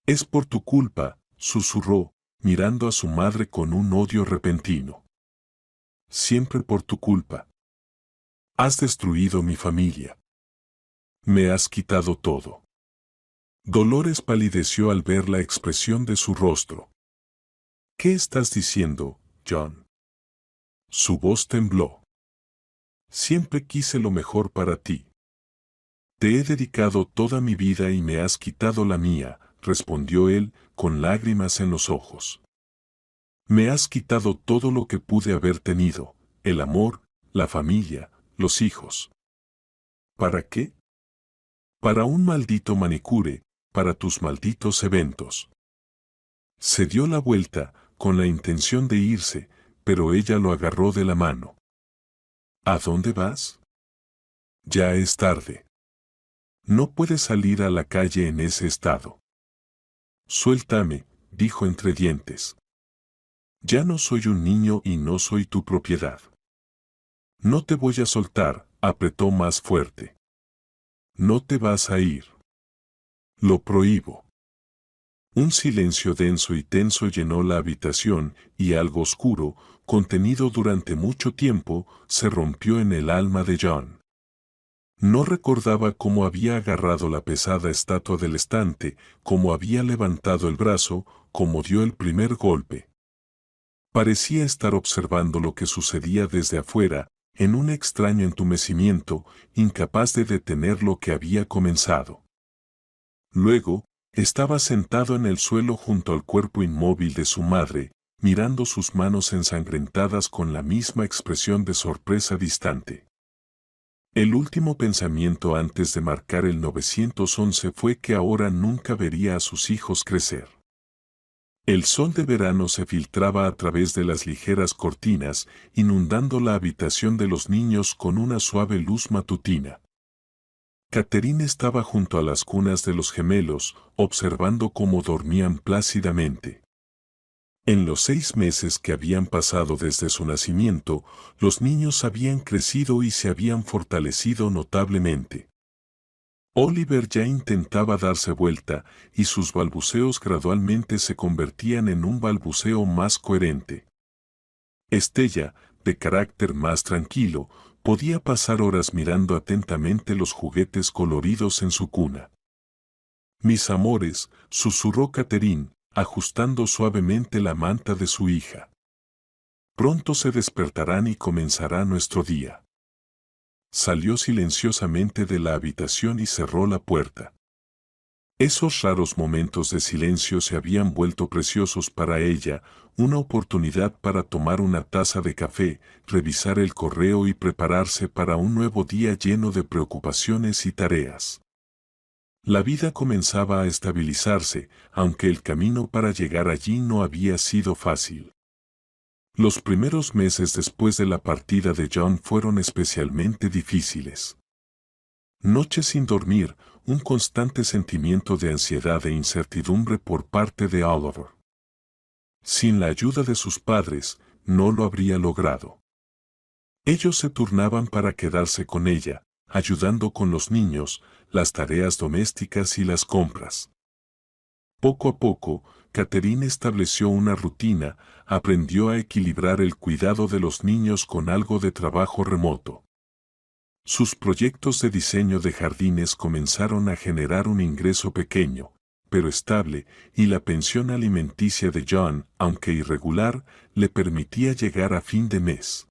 [SPEAKER 1] Es por tu culpa, susurró, mirando a su madre con un odio repentino. Siempre por tu culpa. Has destruido mi familia. Me has quitado todo. Dolores palideció al ver la expresión de su rostro. ¿Qué estás diciendo, John? Su voz tembló. Siempre quise lo mejor para ti. Te he dedicado toda mi vida y me has quitado la mía, respondió él, con lágrimas en los ojos. Me has quitado todo lo que pude haber tenido, el amor, la familia, los hijos. ¿Para qué? Para un maldito manicure, para tus malditos eventos. Se dio la vuelta, con la intención de irse, pero ella lo agarró de la mano. ¿A dónde vas? Ya es tarde. No puedes salir a la calle en ese estado. Suéltame, dijo entre dientes. Ya no soy un niño y no soy tu propiedad. No te voy a soltar, apretó más fuerte. No te vas a ir. Lo prohíbo. Un silencio denso y tenso llenó la habitación y algo oscuro, contenido durante mucho tiempo, se rompió en el alma de John. No recordaba cómo había agarrado la pesada estatua del estante, cómo había levantado el brazo, cómo dio el primer golpe. Parecía estar observando lo que sucedía desde afuera, en un extraño entumecimiento, incapaz de detener lo que había comenzado. Luego, estaba sentado en el suelo junto al cuerpo inmóvil de su madre, mirando sus manos ensangrentadas con la misma expresión de sorpresa distante. El último pensamiento antes de marcar el 911 fue que ahora nunca vería a sus hijos crecer. El sol de verano se filtraba a través de las ligeras cortinas, inundando la habitación de los niños con una suave luz matutina. Catherine estaba junto a las cunas de los gemelos, observando cómo dormían plácidamente. En los 6 meses que habían pasado desde su nacimiento, los niños habían crecido y se habían fortalecido notablemente. Oliver ya intentaba darse vuelta, y sus balbuceos gradualmente se convertían en un balbuceo más coherente. Estella, de carácter más tranquilo, podía pasar horas mirando atentamente los juguetes coloridos en su cuna. «Mis amores», susurró Catherine, ajustando suavemente la manta de su hija. «Pronto se despertarán y comenzará nuestro día». Salió silenciosamente de la habitación y cerró la puerta. Esos raros momentos de silencio se habían vuelto preciosos para ella, una oportunidad para tomar una taza de café, revisar el correo y prepararse para un nuevo día lleno de preocupaciones y tareas. La vida comenzaba a estabilizarse, aunque el camino para llegar allí no había sido fácil. Los primeros meses después de la partida de John fueron especialmente difíciles. Noches sin dormir, un constante sentimiento de ansiedad e incertidumbre por parte de Oliver. Sin la ayuda de sus padres, no lo habría logrado. Ellos se turnaban para quedarse con ella, ayudando con los niños, las tareas domésticas y las compras. Poco a poco, Catherine estableció una rutina, aprendió a equilibrar el cuidado de los niños con algo de trabajo remoto. Sus proyectos de diseño de jardines comenzaron a generar un ingreso pequeño, pero estable, y la pensión alimenticia de John, aunque irregular, le permitía llegar a fin de mes.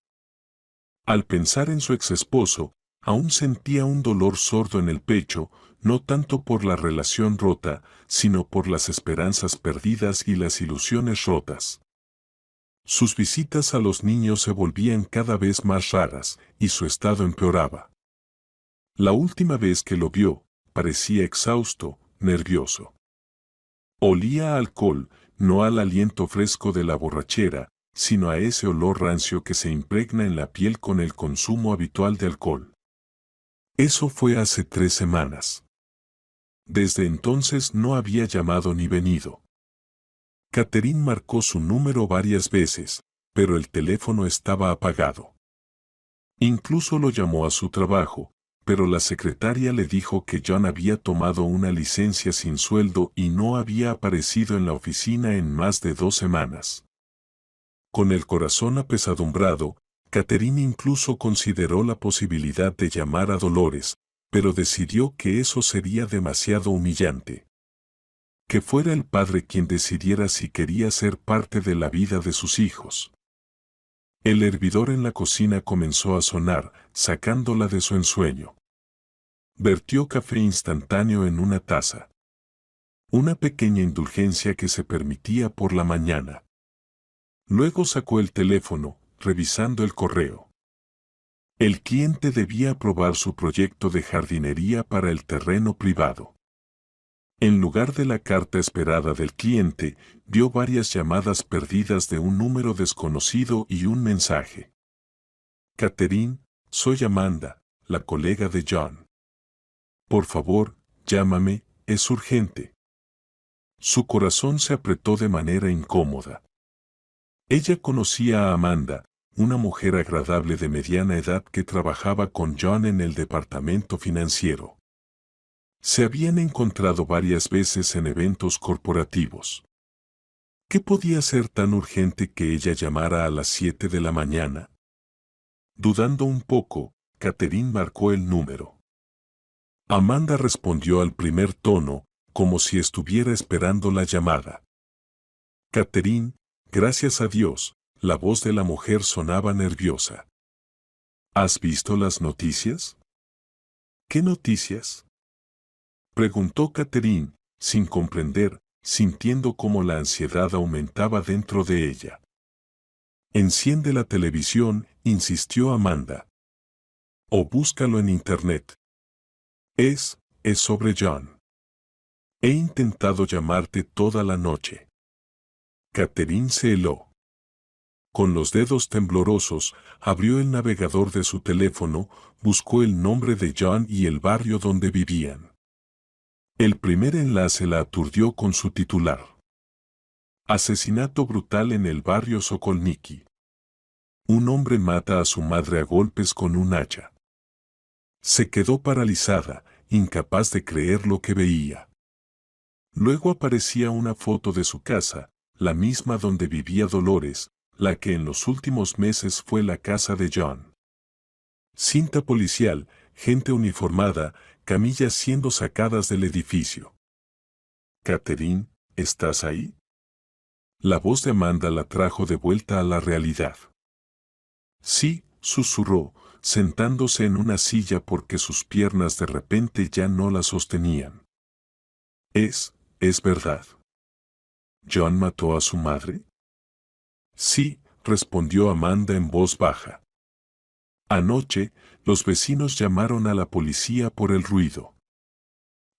[SPEAKER 1] Al pensar en su exesposo, aún sentía un dolor sordo en el pecho, no tanto por la relación rota, sino por las esperanzas perdidas y las ilusiones rotas. Sus visitas a los niños se volvían cada vez más raras, y su estado empeoraba. La última vez que lo vio, parecía exhausto, nervioso. Olía a alcohol, no al aliento fresco de la borrachera, sino a ese olor rancio que se impregna en la piel con el consumo habitual de alcohol. Eso fue hace 3 semanas. Desde entonces no había llamado ni venido. Catherine marcó su número varias veces, pero el teléfono estaba apagado. Incluso lo llamó a su trabajo, pero la secretaria le dijo que John había tomado una licencia sin sueldo y no había aparecido en la oficina en más de 2 semanas. Con el corazón apesadumbrado, Catherine incluso consideró la posibilidad de llamar a Dolores, pero decidió que eso sería demasiado humillante. Que fuera el padre quien decidiera si quería ser parte de la vida de sus hijos. El hervidor en la cocina comenzó a sonar, sacándola de su ensueño. Vertió café instantáneo en una taza. Una pequeña indulgencia que se permitía por la mañana. Luego sacó el teléfono, revisando el correo. El cliente debía aprobar su proyecto de jardinería para el terreno privado. En lugar de la carta esperada del cliente, vio varias llamadas perdidas de un número desconocido y un mensaje. Catherine, soy Amanda, la colega de John. Por favor, llámame, es urgente. Su corazón se apretó de manera incómoda. Ella conocía a Amanda, una mujer agradable de mediana edad que trabajaba con John en el departamento financiero. Se habían encontrado varias veces en eventos corporativos. ¿Qué podía ser tan urgente que ella llamara a las 7 de la mañana? Dudando un poco, Catherine marcó el número. Amanda respondió al primer tono, como si estuviera esperando la llamada. Catherine, gracias a Dios, la voz de la mujer sonaba nerviosa. ¿Has visto las noticias? ¿Qué noticias?, preguntó Catherine, sin comprender, sintiendo cómo la ansiedad aumentaba dentro de ella. Enciende la televisión, insistió Amanda. O búscalo en internet. Es sobre John. He intentado llamarte toda la noche. Catherine se heló. Con los dedos temblorosos, abrió el navegador de su teléfono, buscó el nombre de John y el barrio donde vivían. El primer enlace la aturdió con su titular. Asesinato brutal en el barrio Sokolniki. Un hombre mata a su madre a golpes con un hacha. Se quedó paralizada, incapaz de creer lo que veía. Luego aparecía una foto de su casa, la misma donde vivía Dolores, la que en los últimos meses fue la casa de John. Cinta policial, gente uniformada, camillas siendo sacadas del edificio. Catherine, ¿estás ahí? La voz de Amanda la trajo de vuelta a la realidad. Sí, susurró, sentándose en una silla porque sus piernas de repente ya no la sostenían. Es verdad. ¿John mató a su madre? Sí, respondió Amanda en voz baja. Anoche, los vecinos llamaron a la policía por el ruido.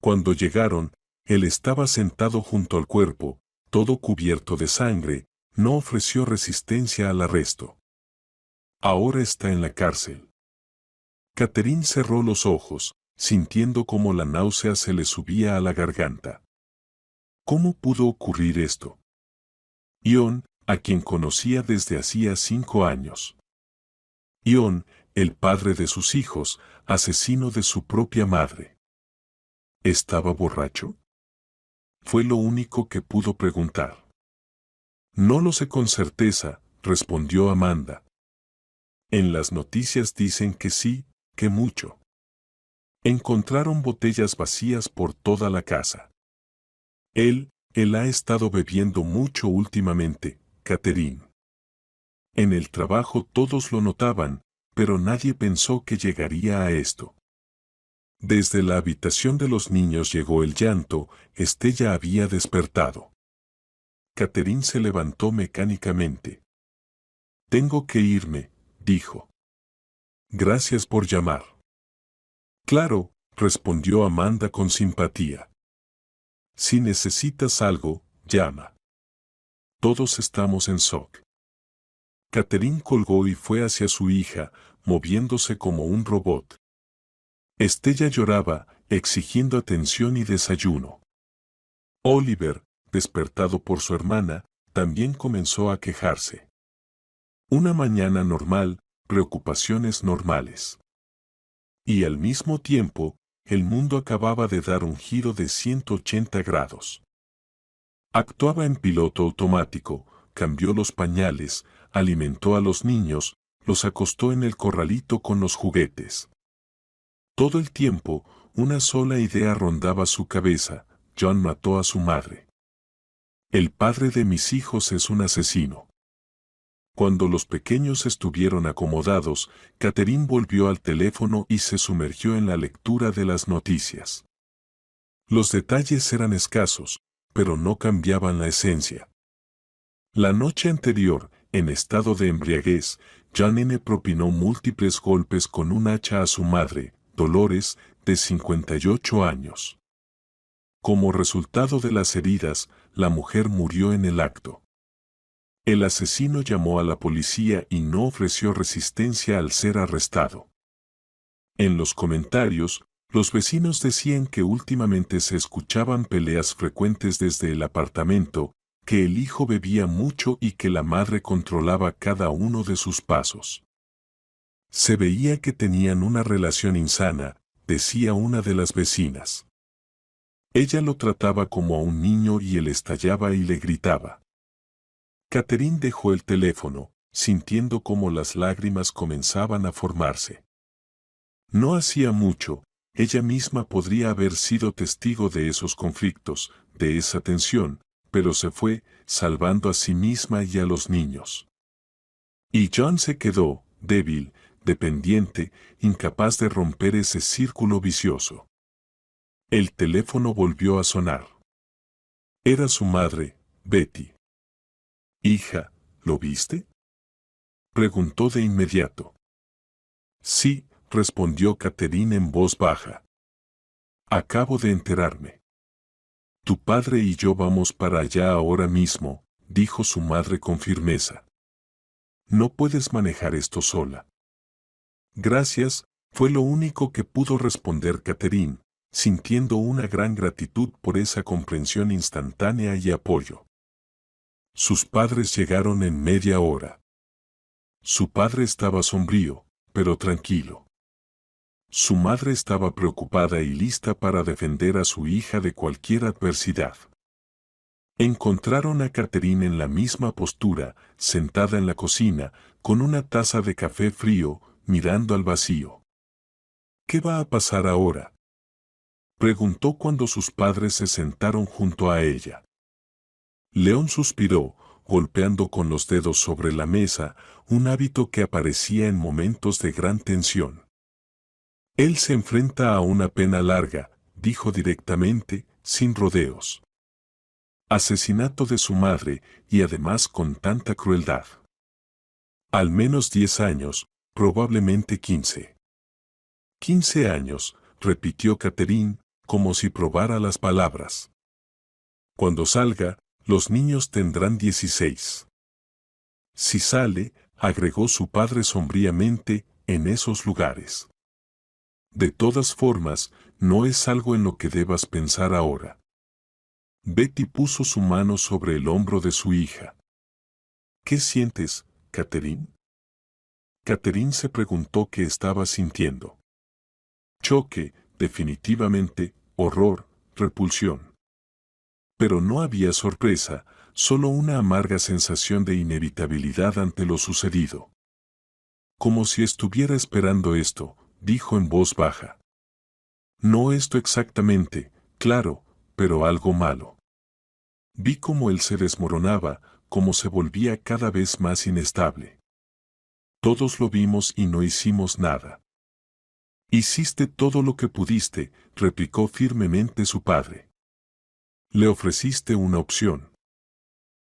[SPEAKER 1] Cuando llegaron, él estaba sentado junto al cuerpo, todo cubierto de sangre, no ofreció resistencia al arresto. Ahora está en la cárcel. Catherine cerró los ojos, sintiendo cómo la náusea se le subía a la garganta. ¿Cómo pudo ocurrir esto? Ion, a quien conocía desde hacía 5 años. Ion, el padre de sus hijos, asesino de su propia madre. ¿Estaba borracho? Fue lo único que pudo preguntar. No lo sé con certeza, respondió Amanda. En las noticias dicen que sí, que mucho. Encontraron botellas vacías por toda la casa. Él ha estado bebiendo mucho últimamente, Catherine. En el trabajo todos lo notaban, pero nadie pensó que llegaría a esto. Desde la habitación de los niños llegó el llanto, ya había despertado. Catherine se levantó mecánicamente. Tengo que irme, dijo. Gracias por llamar. Claro, respondió Amanda con simpatía. Si necesitas algo, llama. Todos estamos en shock. Catherine colgó y fue hacia su hija, moviéndose como un robot. Estella lloraba, exigiendo atención y desayuno. Oliver, despertado por su hermana, también comenzó a quejarse. Una mañana normal, preocupaciones normales. Y al mismo tiempo, el mundo acababa de dar un giro de 180 grados. Actuaba en piloto automático, cambió los pañales, alimentó a los niños, los acostó en el corralito con los juguetes. Todo el tiempo, una sola idea rondaba su cabeza: John mató a su madre. El padre de mis hijos es un asesino. Cuando los pequeños estuvieron acomodados, Catherine volvió al teléfono y se sumergió en la lectura de las noticias. Los detalles eran escasos, pero no cambiaban la esencia. La noche anterior, en estado de embriaguez, John N. propinó múltiples golpes con un hacha a su madre, Dolores, de 58 años. Como resultado de las heridas, la mujer murió en el acto. El asesino llamó a la policía y no ofreció resistencia al ser arrestado. En los comentarios, los vecinos decían que últimamente se escuchaban peleas frecuentes desde el apartamento, que el hijo bebía mucho y que la madre controlaba cada uno de sus pasos. Se veía que tenían una relación insana, decía una de las vecinas. Ella lo trataba como a un niño y él estallaba y le gritaba. Catherine dejó el teléfono, sintiendo cómo las lágrimas comenzaban a formarse. No hacía mucho, ella misma podría haber sido testigo de esos conflictos, de esa tensión, pero se fue, salvando a sí misma y a los niños. Y John se quedó, débil, dependiente, incapaz de romper ese círculo vicioso. El teléfono volvió a sonar. Era su madre, Betty. «Hija, ¿lo viste?», preguntó de inmediato. «Sí», respondió Catherine en voz baja. «Acabo de enterarme». «Tu padre y yo vamos para allá ahora mismo», dijo su madre con firmeza. «No puedes manejar esto sola». «Gracias», fue lo único que pudo responder Catherine, sintiendo una gran gratitud por esa comprensión instantánea y apoyo. Sus padres llegaron en media hora. Su padre estaba sombrío, pero tranquilo. Su madre estaba preocupada y lista para defender a su hija de cualquier adversidad. Encontraron a Catherine en la misma postura, sentada en la cocina, con una taza de café frío, mirando al vacío. «¿Qué va a pasar ahora?», preguntó cuando sus padres se sentaron junto a ella. León suspiró, golpeando con los dedos sobre la mesa, un hábito que aparecía en momentos de gran tensión. «Él se enfrenta a una pena larga», dijo directamente, sin rodeos. «Asesinato de su madre, y además con tanta crueldad. Al menos 10 años, probablemente 15. 15 años», repitió Catherine, como si probara las palabras. «Cuando salga, los niños tendrán 16. Si sale», agregó su padre sombríamente, «en esos lugares. De todas formas, no es algo en lo que debas pensar ahora». Betty puso su mano sobre el hombro de su hija. «¿Qué sientes, Catherine?». Catherine se preguntó qué estaba sintiendo. Choque, definitivamente, horror, repulsión. Pero no había sorpresa, solo una amarga sensación de inevitabilidad ante lo sucedido. «Como si estuviera esperando esto», dijo en voz baja. «No esto exactamente, claro, pero algo malo». Vi cómo él se desmoronaba, cómo se volvía cada vez más inestable. Todos lo vimos y no hicimos nada. «Hiciste todo lo que pudiste», replicó firmemente su padre. «Le ofreciste una opción.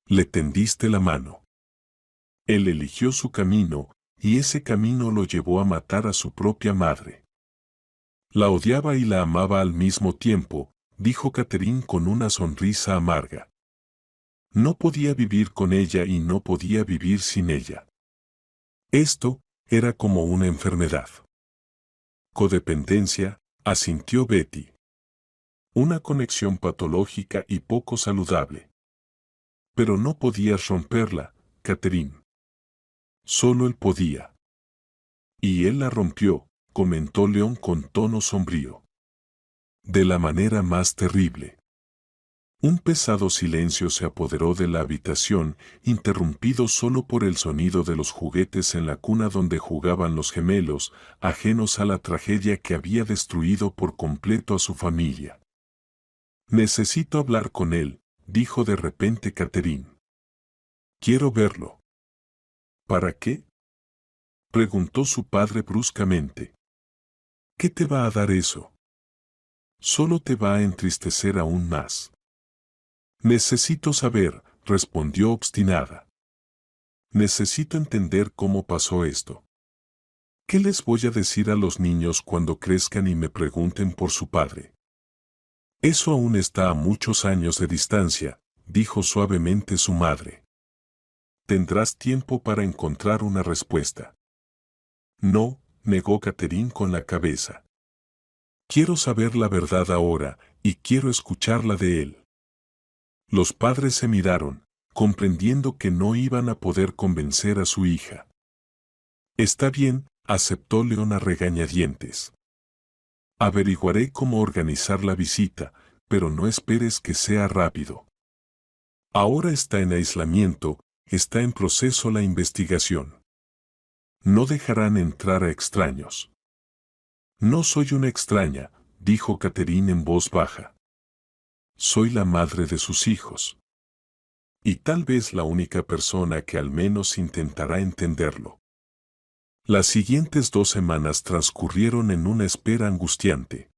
[SPEAKER 1] Le tendiste la mano. Él eligió su camino, y ese camino lo llevó a matar a su propia madre. La odiaba y la amaba al mismo tiempo», dijo Catherine con una sonrisa amarga. «No podía vivir con ella y no podía vivir sin ella. Esto era como una enfermedad». «Codependencia», asintió Betty. «Una conexión patológica y poco saludable. Pero no podías romperla, Catherine. Solo él podía». «Y él la rompió», comentó León con tono sombrío. «De la manera más terrible». Un pesado silencio se apoderó de la habitación, interrumpido solo por el sonido de los juguetes en la cuna donde jugaban los gemelos, ajenos a la tragedia que había destruido por completo a su familia. «Necesito hablar con él», dijo de repente Catherine. «Quiero verlo». «¿Para qué?», preguntó su padre bruscamente. «¿Qué te va a dar eso? Solo te va a entristecer aún más». «Necesito saber», respondió obstinada. «Necesito entender cómo pasó esto. ¿Qué les voy a decir a los niños cuando crezcan y me pregunten por su padre?». «Eso aún está a muchos años de distancia», dijo suavemente su madre. «Tendrás tiempo para encontrar una respuesta». «No», negó Catherine con la cabeza. «Quiero saber la verdad ahora, y quiero escucharla de él». Los padres se miraron, comprendiendo que no iban a poder convencer a su hija. «Está bien», aceptó León a regañadientes. «Averiguaré cómo organizar la visita, pero no esperes que sea rápido. Ahora está en aislamiento, está en proceso la investigación. No dejarán entrar a extraños». «No soy una extraña», dijo Catherine en voz baja. «Soy la madre de sus hijos. Y tal vez la única persona que al menos intentará entenderlo». Las siguientes 2 semanas transcurrieron en una espera angustiante.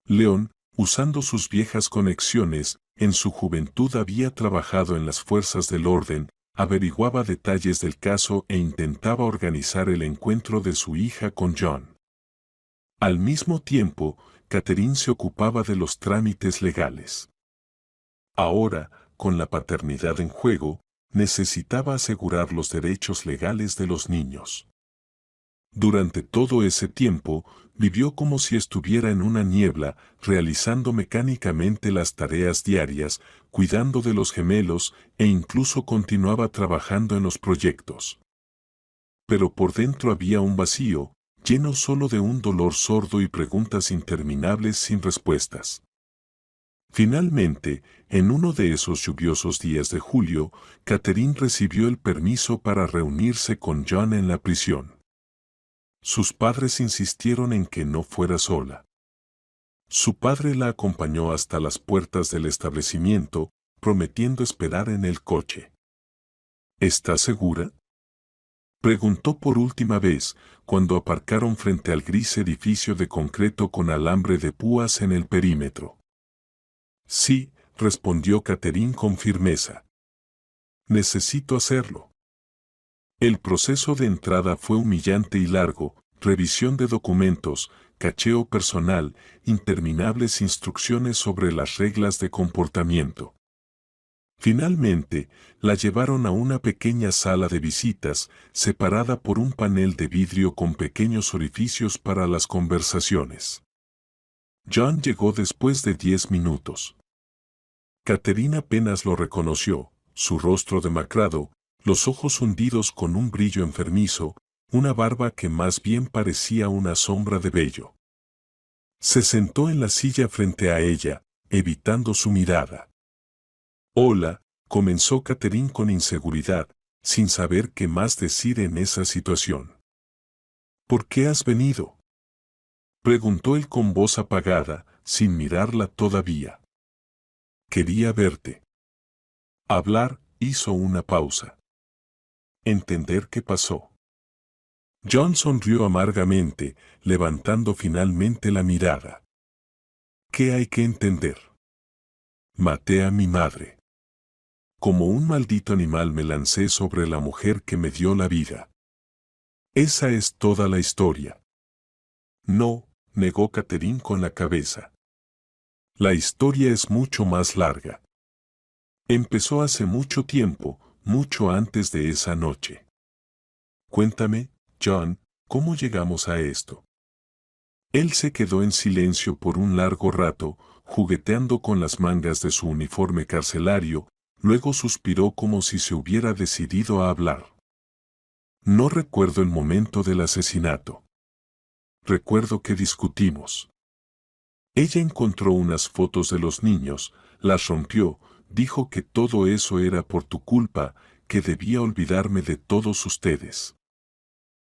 [SPEAKER 1] León, Usando sus viejas conexiones, en su juventud había trabajado en las fuerzas del orden, averiguaba detalles del caso e intentaba organizar el encuentro de su hija con John. Al mismo tiempo, Catherine se ocupaba de los trámites legales. Ahora, con la paternidad en juego, necesitaba asegurar los derechos legales de los niños. Durante todo ese tiempo, vivió como si estuviera en una niebla, realizando mecánicamente las tareas diarias, cuidando de los gemelos e incluso continuaba trabajando en los proyectos. Pero por dentro había un vacío, lleno solo de un dolor sordo y preguntas interminables sin respuestas. Finalmente, en uno de esos lluviosos días de julio, Catherine recibió el permiso para reunirse con John en la prisión. Sus padres insistieron en que no fuera sola. Su padre la acompañó hasta las puertas del establecimiento, prometiendo esperar en el coche. ¿Estás segura?, preguntó por última vez, cuando aparcaron frente al gris edificio de concreto con alambre de púas en el perímetro. Sí, respondió Catherine con firmeza. Necesito hacerlo. El proceso de entrada fue humillante y largo, revisión de documentos, cacheo personal, interminables instrucciones sobre las reglas de comportamiento. Finalmente, la llevaron a una pequeña sala de visitas, separada por un panel de vidrio con pequeños orificios para las conversaciones. John llegó después de 10 minutos. Catherine apenas lo reconoció, su rostro demacrado, los ojos hundidos con un brillo enfermizo, una barba que más bien parecía una sombra de vello. Se sentó en la silla frente a ella, evitando su mirada. Hola, comenzó Catherine con inseguridad, sin saber qué más decir en esa situación. ¿Por qué has venido?, preguntó él con voz apagada, sin mirarla todavía. Quería verte. Hablar, hizo una pausa. Entender qué pasó. John sonrió amargamente, levantando finalmente la mirada. ¿Qué hay que entender? Maté a mi madre. Como un maldito animal me lancé sobre la mujer que me dio la vida. Esa es toda la historia. No, negó Catherine con la cabeza. La historia es mucho más larga. Empezó hace mucho tiempo, mucho antes de esa noche. Cuéntame, John, ¿cómo llegamos a esto? Él se quedó en silencio por un largo rato, jugueteando con las mangas de su uniforme carcelario, luego suspiró como si se hubiera decidido a hablar. No recuerdo el momento del asesinato. Recuerdo que discutimos. Ella encontró unas fotos de los niños, las rompió, dijo que todo eso era por tu culpa, que debía olvidarme de todos ustedes.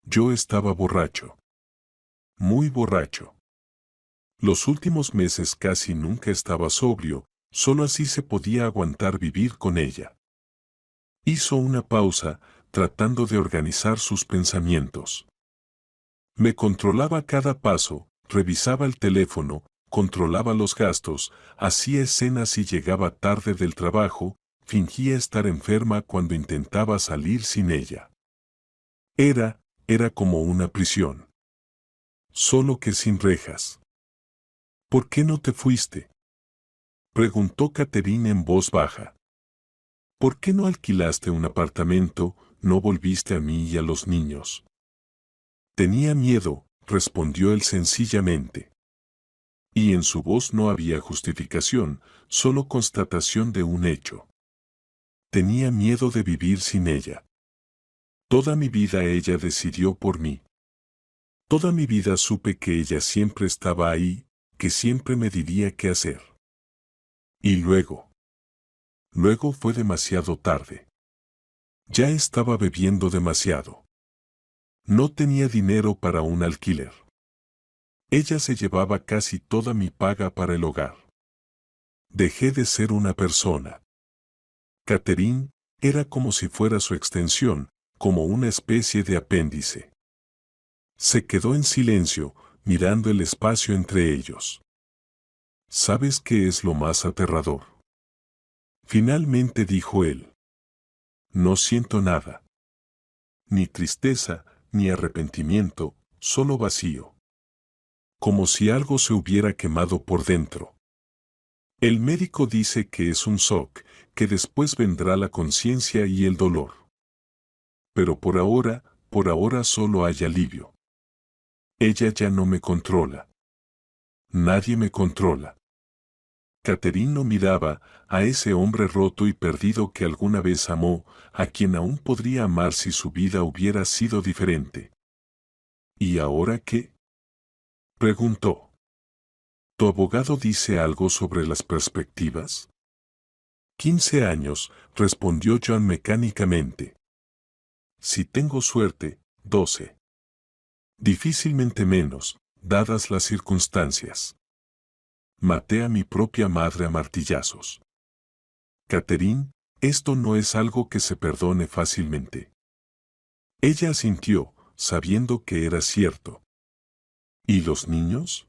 [SPEAKER 1] Yo estaba borracho. Muy borracho. Los últimos meses casi nunca estaba sobrio, solo así se podía aguantar vivir con ella. Hizo una pausa, tratando de organizar sus pensamientos. Me controlaba cada paso, revisaba el teléfono, controlaba los gastos, hacía escenas y llegaba tarde del trabajo, fingía estar enferma cuando intentaba salir sin ella. Era como una prisión. Solo que sin rejas. ¿Por qué no te fuiste?, preguntó Catherine en voz baja. ¿Por qué no alquilaste un apartamento, no volviste a mí y a los niños? Tenía miedo, respondió él sencillamente. Y en su voz no había justificación, solo constatación de un hecho. Tenía miedo de vivir sin ella. Toda mi vida ella decidió por mí. Toda mi vida supe que ella siempre estaba ahí, que siempre me diría qué hacer. Y luego fue demasiado tarde. Ya estaba bebiendo demasiado. No tenía dinero para un alquiler. Ella se llevaba casi toda mi paga para el hogar. Dejé de ser una persona. Catherine era como si fuera su extensión, como una especie de apéndice. Se quedó en silencio, mirando el espacio entre ellos. ¿Sabes qué es lo más aterrador? Finalmente dijo él. No siento nada. Ni tristeza, ni arrepentimiento, solo vacío. Como si algo se hubiera quemado por dentro. El médico dice que es un shock, que después vendrá la conciencia y el dolor. Pero por ahora solo hay alivio. Ella ya no me controla. Nadie me controla. Catherine no miraba a ese hombre roto y perdido que alguna vez amó, a quien aún podría amar si su vida hubiera sido diferente. ¿Y ahora qué? Preguntó. ¿Tu abogado dice algo sobre las perspectivas? 15 años, respondió John mecánicamente. Si tengo suerte, 12. Difícilmente menos, dadas las circunstancias. Maté a mi propia madre a martillazos. Catherine, esto no es algo que se perdone fácilmente. Ella asintió, sabiendo que era cierto. ¿Y los niños?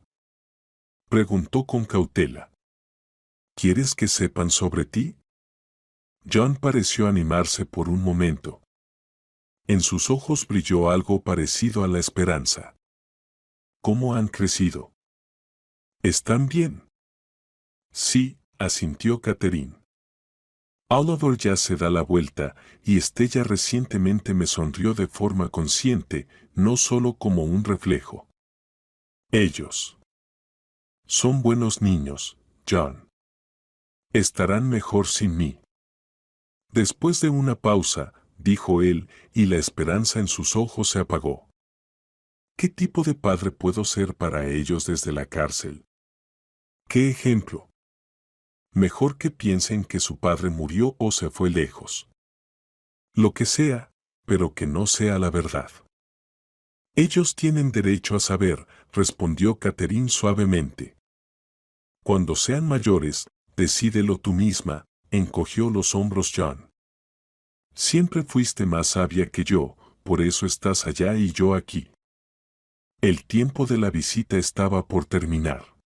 [SPEAKER 1] Preguntó con cautela. ¿Quieres que sepan sobre ti? John pareció animarse por un momento. En sus ojos brilló algo parecido a la esperanza. ¿Cómo han crecido? ¿Están bien? Sí, asintió Catherine. Oliver ya se da la vuelta, y Estella recientemente me sonrió de forma consciente, no solo como un reflejo. Ellos son buenos niños, John. Estarán mejor sin mí. Después de una pausa, dijo él, y la esperanza en sus ojos se apagó. ¿Qué tipo de padre puedo ser para ellos desde la cárcel? ¿Qué ejemplo? Mejor que piensen que su padre murió o se fue lejos. Lo que sea, pero que no sea la verdad. Ellos tienen derecho a saber, respondió Catherine suavemente. Cuando sean mayores, decídelo tú misma, encogió los hombros John. Siempre fuiste más sabia que yo, por eso estás allá y yo aquí. El tiempo de la visita estaba por terminar.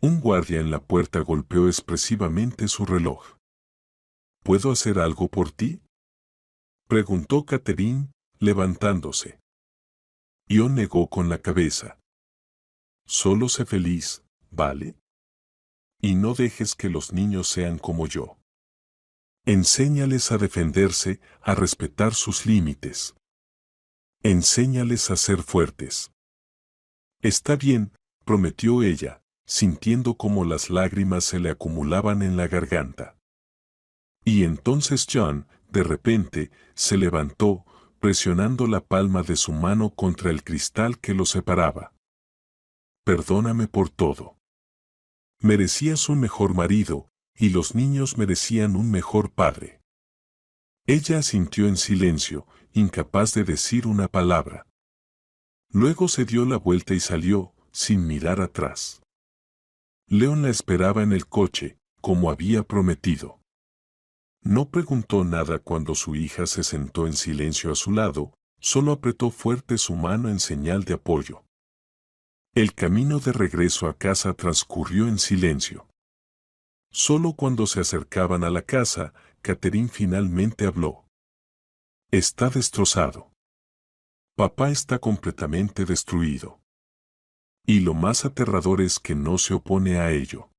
[SPEAKER 1] Un guardia en la puerta golpeó expresivamente su reloj. ¿Puedo hacer algo por ti? Preguntó Catherine, levantándose. Ion negó con la cabeza. Solo sé feliz, ¿vale? Y no dejes que los niños sean como yo. Enséñales a defenderse, a respetar sus límites. Enséñales a ser fuertes. Está bien, prometió ella, sintiendo como las lágrimas se le acumulaban en la garganta. Y entonces John, de repente, se levantó, presionando la palma de su mano contra el cristal que lo separaba. Perdóname por todo. Merecías un mejor marido, y los niños merecían un mejor padre. Ella asintió en silencio, incapaz de decir una palabra. Luego se dio la vuelta y salió, sin mirar atrás. Leon la esperaba en el coche, como había prometido. No preguntó nada cuando su hija se sentó en silencio a su lado, solo apretó fuerte su mano en señal de apoyo. El camino de regreso a casa transcurrió en silencio. Solo cuando se acercaban a la casa, Catherine finalmente habló. Está destrozado. Papá está completamente destruido. Y lo más aterrador es que no se opone a ello.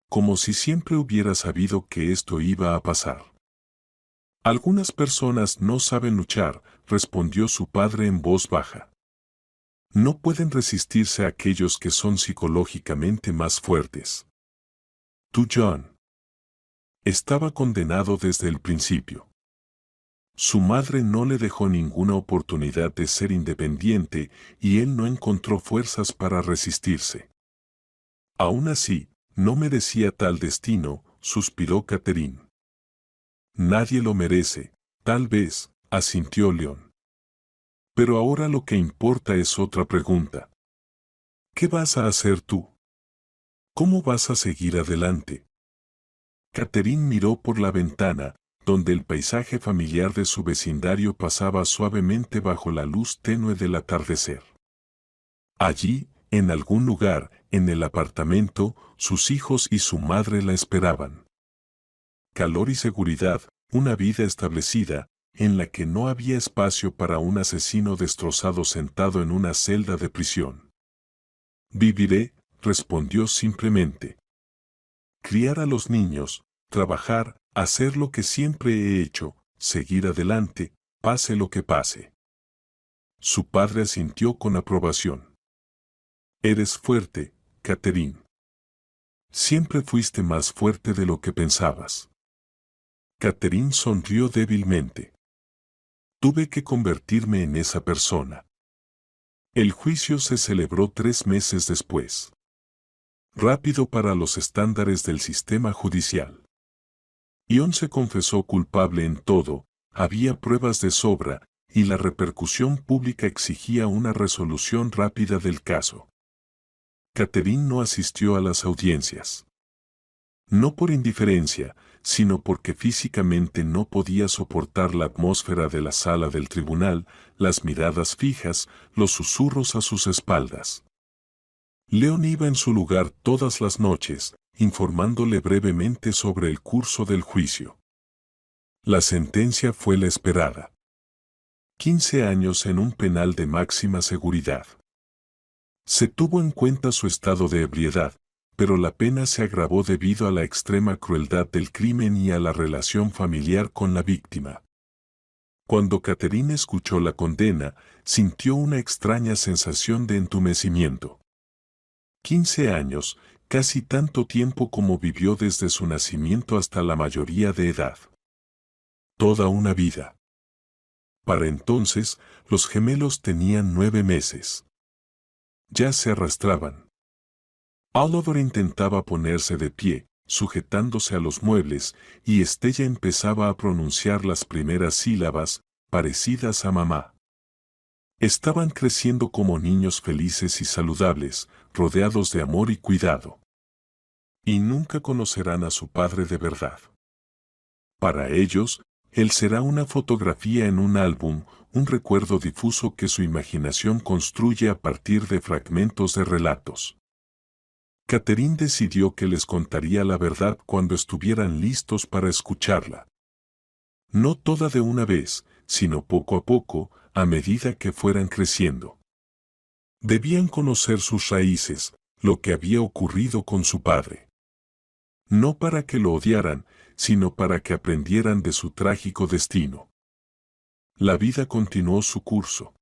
[SPEAKER 1] Como si siempre hubiera sabido que esto iba a pasar. Algunas personas no saben luchar, respondió su padre en voz baja. No pueden resistirse a aquellos que son psicológicamente más fuertes. Tú, John. Estaba condenado desde el principio. Su madre no le dejó ninguna oportunidad de ser independiente y él no encontró fuerzas para resistirse. Aún así, no merecía tal destino, suspiró Catherine. Nadie lo merece, tal vez, asintió Leon. Pero ahora lo que importa es otra pregunta. ¿Qué vas a hacer tú? ¿Cómo vas a seguir adelante? Catherine miró por la ventana, donde el paisaje familiar de su vecindario pasaba suavemente bajo la luz tenue del atardecer. Allí, en algún lugar, en el apartamento, sus hijos y su madre la esperaban. Calor y seguridad, una vida establecida, en la que no había espacio para un asesino destrozado sentado en una celda de prisión. Viviré, respondió simplemente. Criar a los niños, trabajar, hacer lo que siempre he hecho, seguir adelante, pase lo que pase. Su padre asintió con aprobación. Eres fuerte, Catherine. Siempre fuiste más fuerte de lo que pensabas. Catherine sonrió débilmente. Tuve que convertirme en esa persona. El juicio se celebró 3 meses después. Rápido para los estándares del sistema judicial. Ion se confesó culpable en todo, había pruebas de sobra, y la repercusión pública exigía una resolución rápida del caso. Catherine no asistió a las audiencias. No por indiferencia, sino porque físicamente no podía soportar la atmósfera de la sala del tribunal, las miradas fijas, los susurros a sus espaldas. Leon iba en su lugar todas las noches, informándole brevemente sobre el curso del juicio. La sentencia fue la esperada. 15 años en un penal de máxima seguridad. Se tuvo en cuenta su estado de ebriedad, pero la pena se agravó debido a la extrema crueldad del crimen y a la relación familiar con la víctima. Cuando Catherine escuchó la condena, sintió una extraña sensación de entumecimiento. 15 años, casi tanto tiempo como vivió desde su nacimiento hasta la mayoría de edad. Toda una vida. Para entonces, los gemelos tenían 9 meses. Ya se arrastraban. Oliver intentaba ponerse de pie, sujetándose a los muebles, y Estella empezaba a pronunciar las primeras sílabas, parecidas a mamá. Estaban creciendo como niños felices y saludables, rodeados de amor y cuidado. Y nunca conocerán a su padre de verdad. Para ellos, él será una fotografía en un álbum, un recuerdo difuso que su imaginación construye a partir de fragmentos de relatos. Catherine decidió que les contaría la verdad cuando estuvieran listos para escucharla. No toda de una vez, sino poco a poco, a medida que fueran creciendo. Debían conocer sus raíces, lo que había ocurrido con su padre. No para que lo odiaran, sino para que aprendieran de su trágico destino. La vida continuó su curso.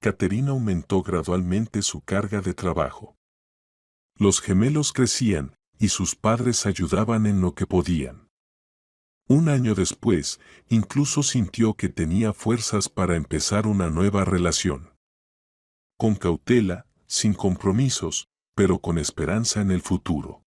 [SPEAKER 1] Catherine aumentó gradualmente su carga de trabajo. Los gemelos crecían, y sus padres ayudaban en lo que podían. Un año después, incluso sintió que tenía fuerzas para empezar una nueva relación. Con cautela, sin compromisos, pero con esperanza en el futuro.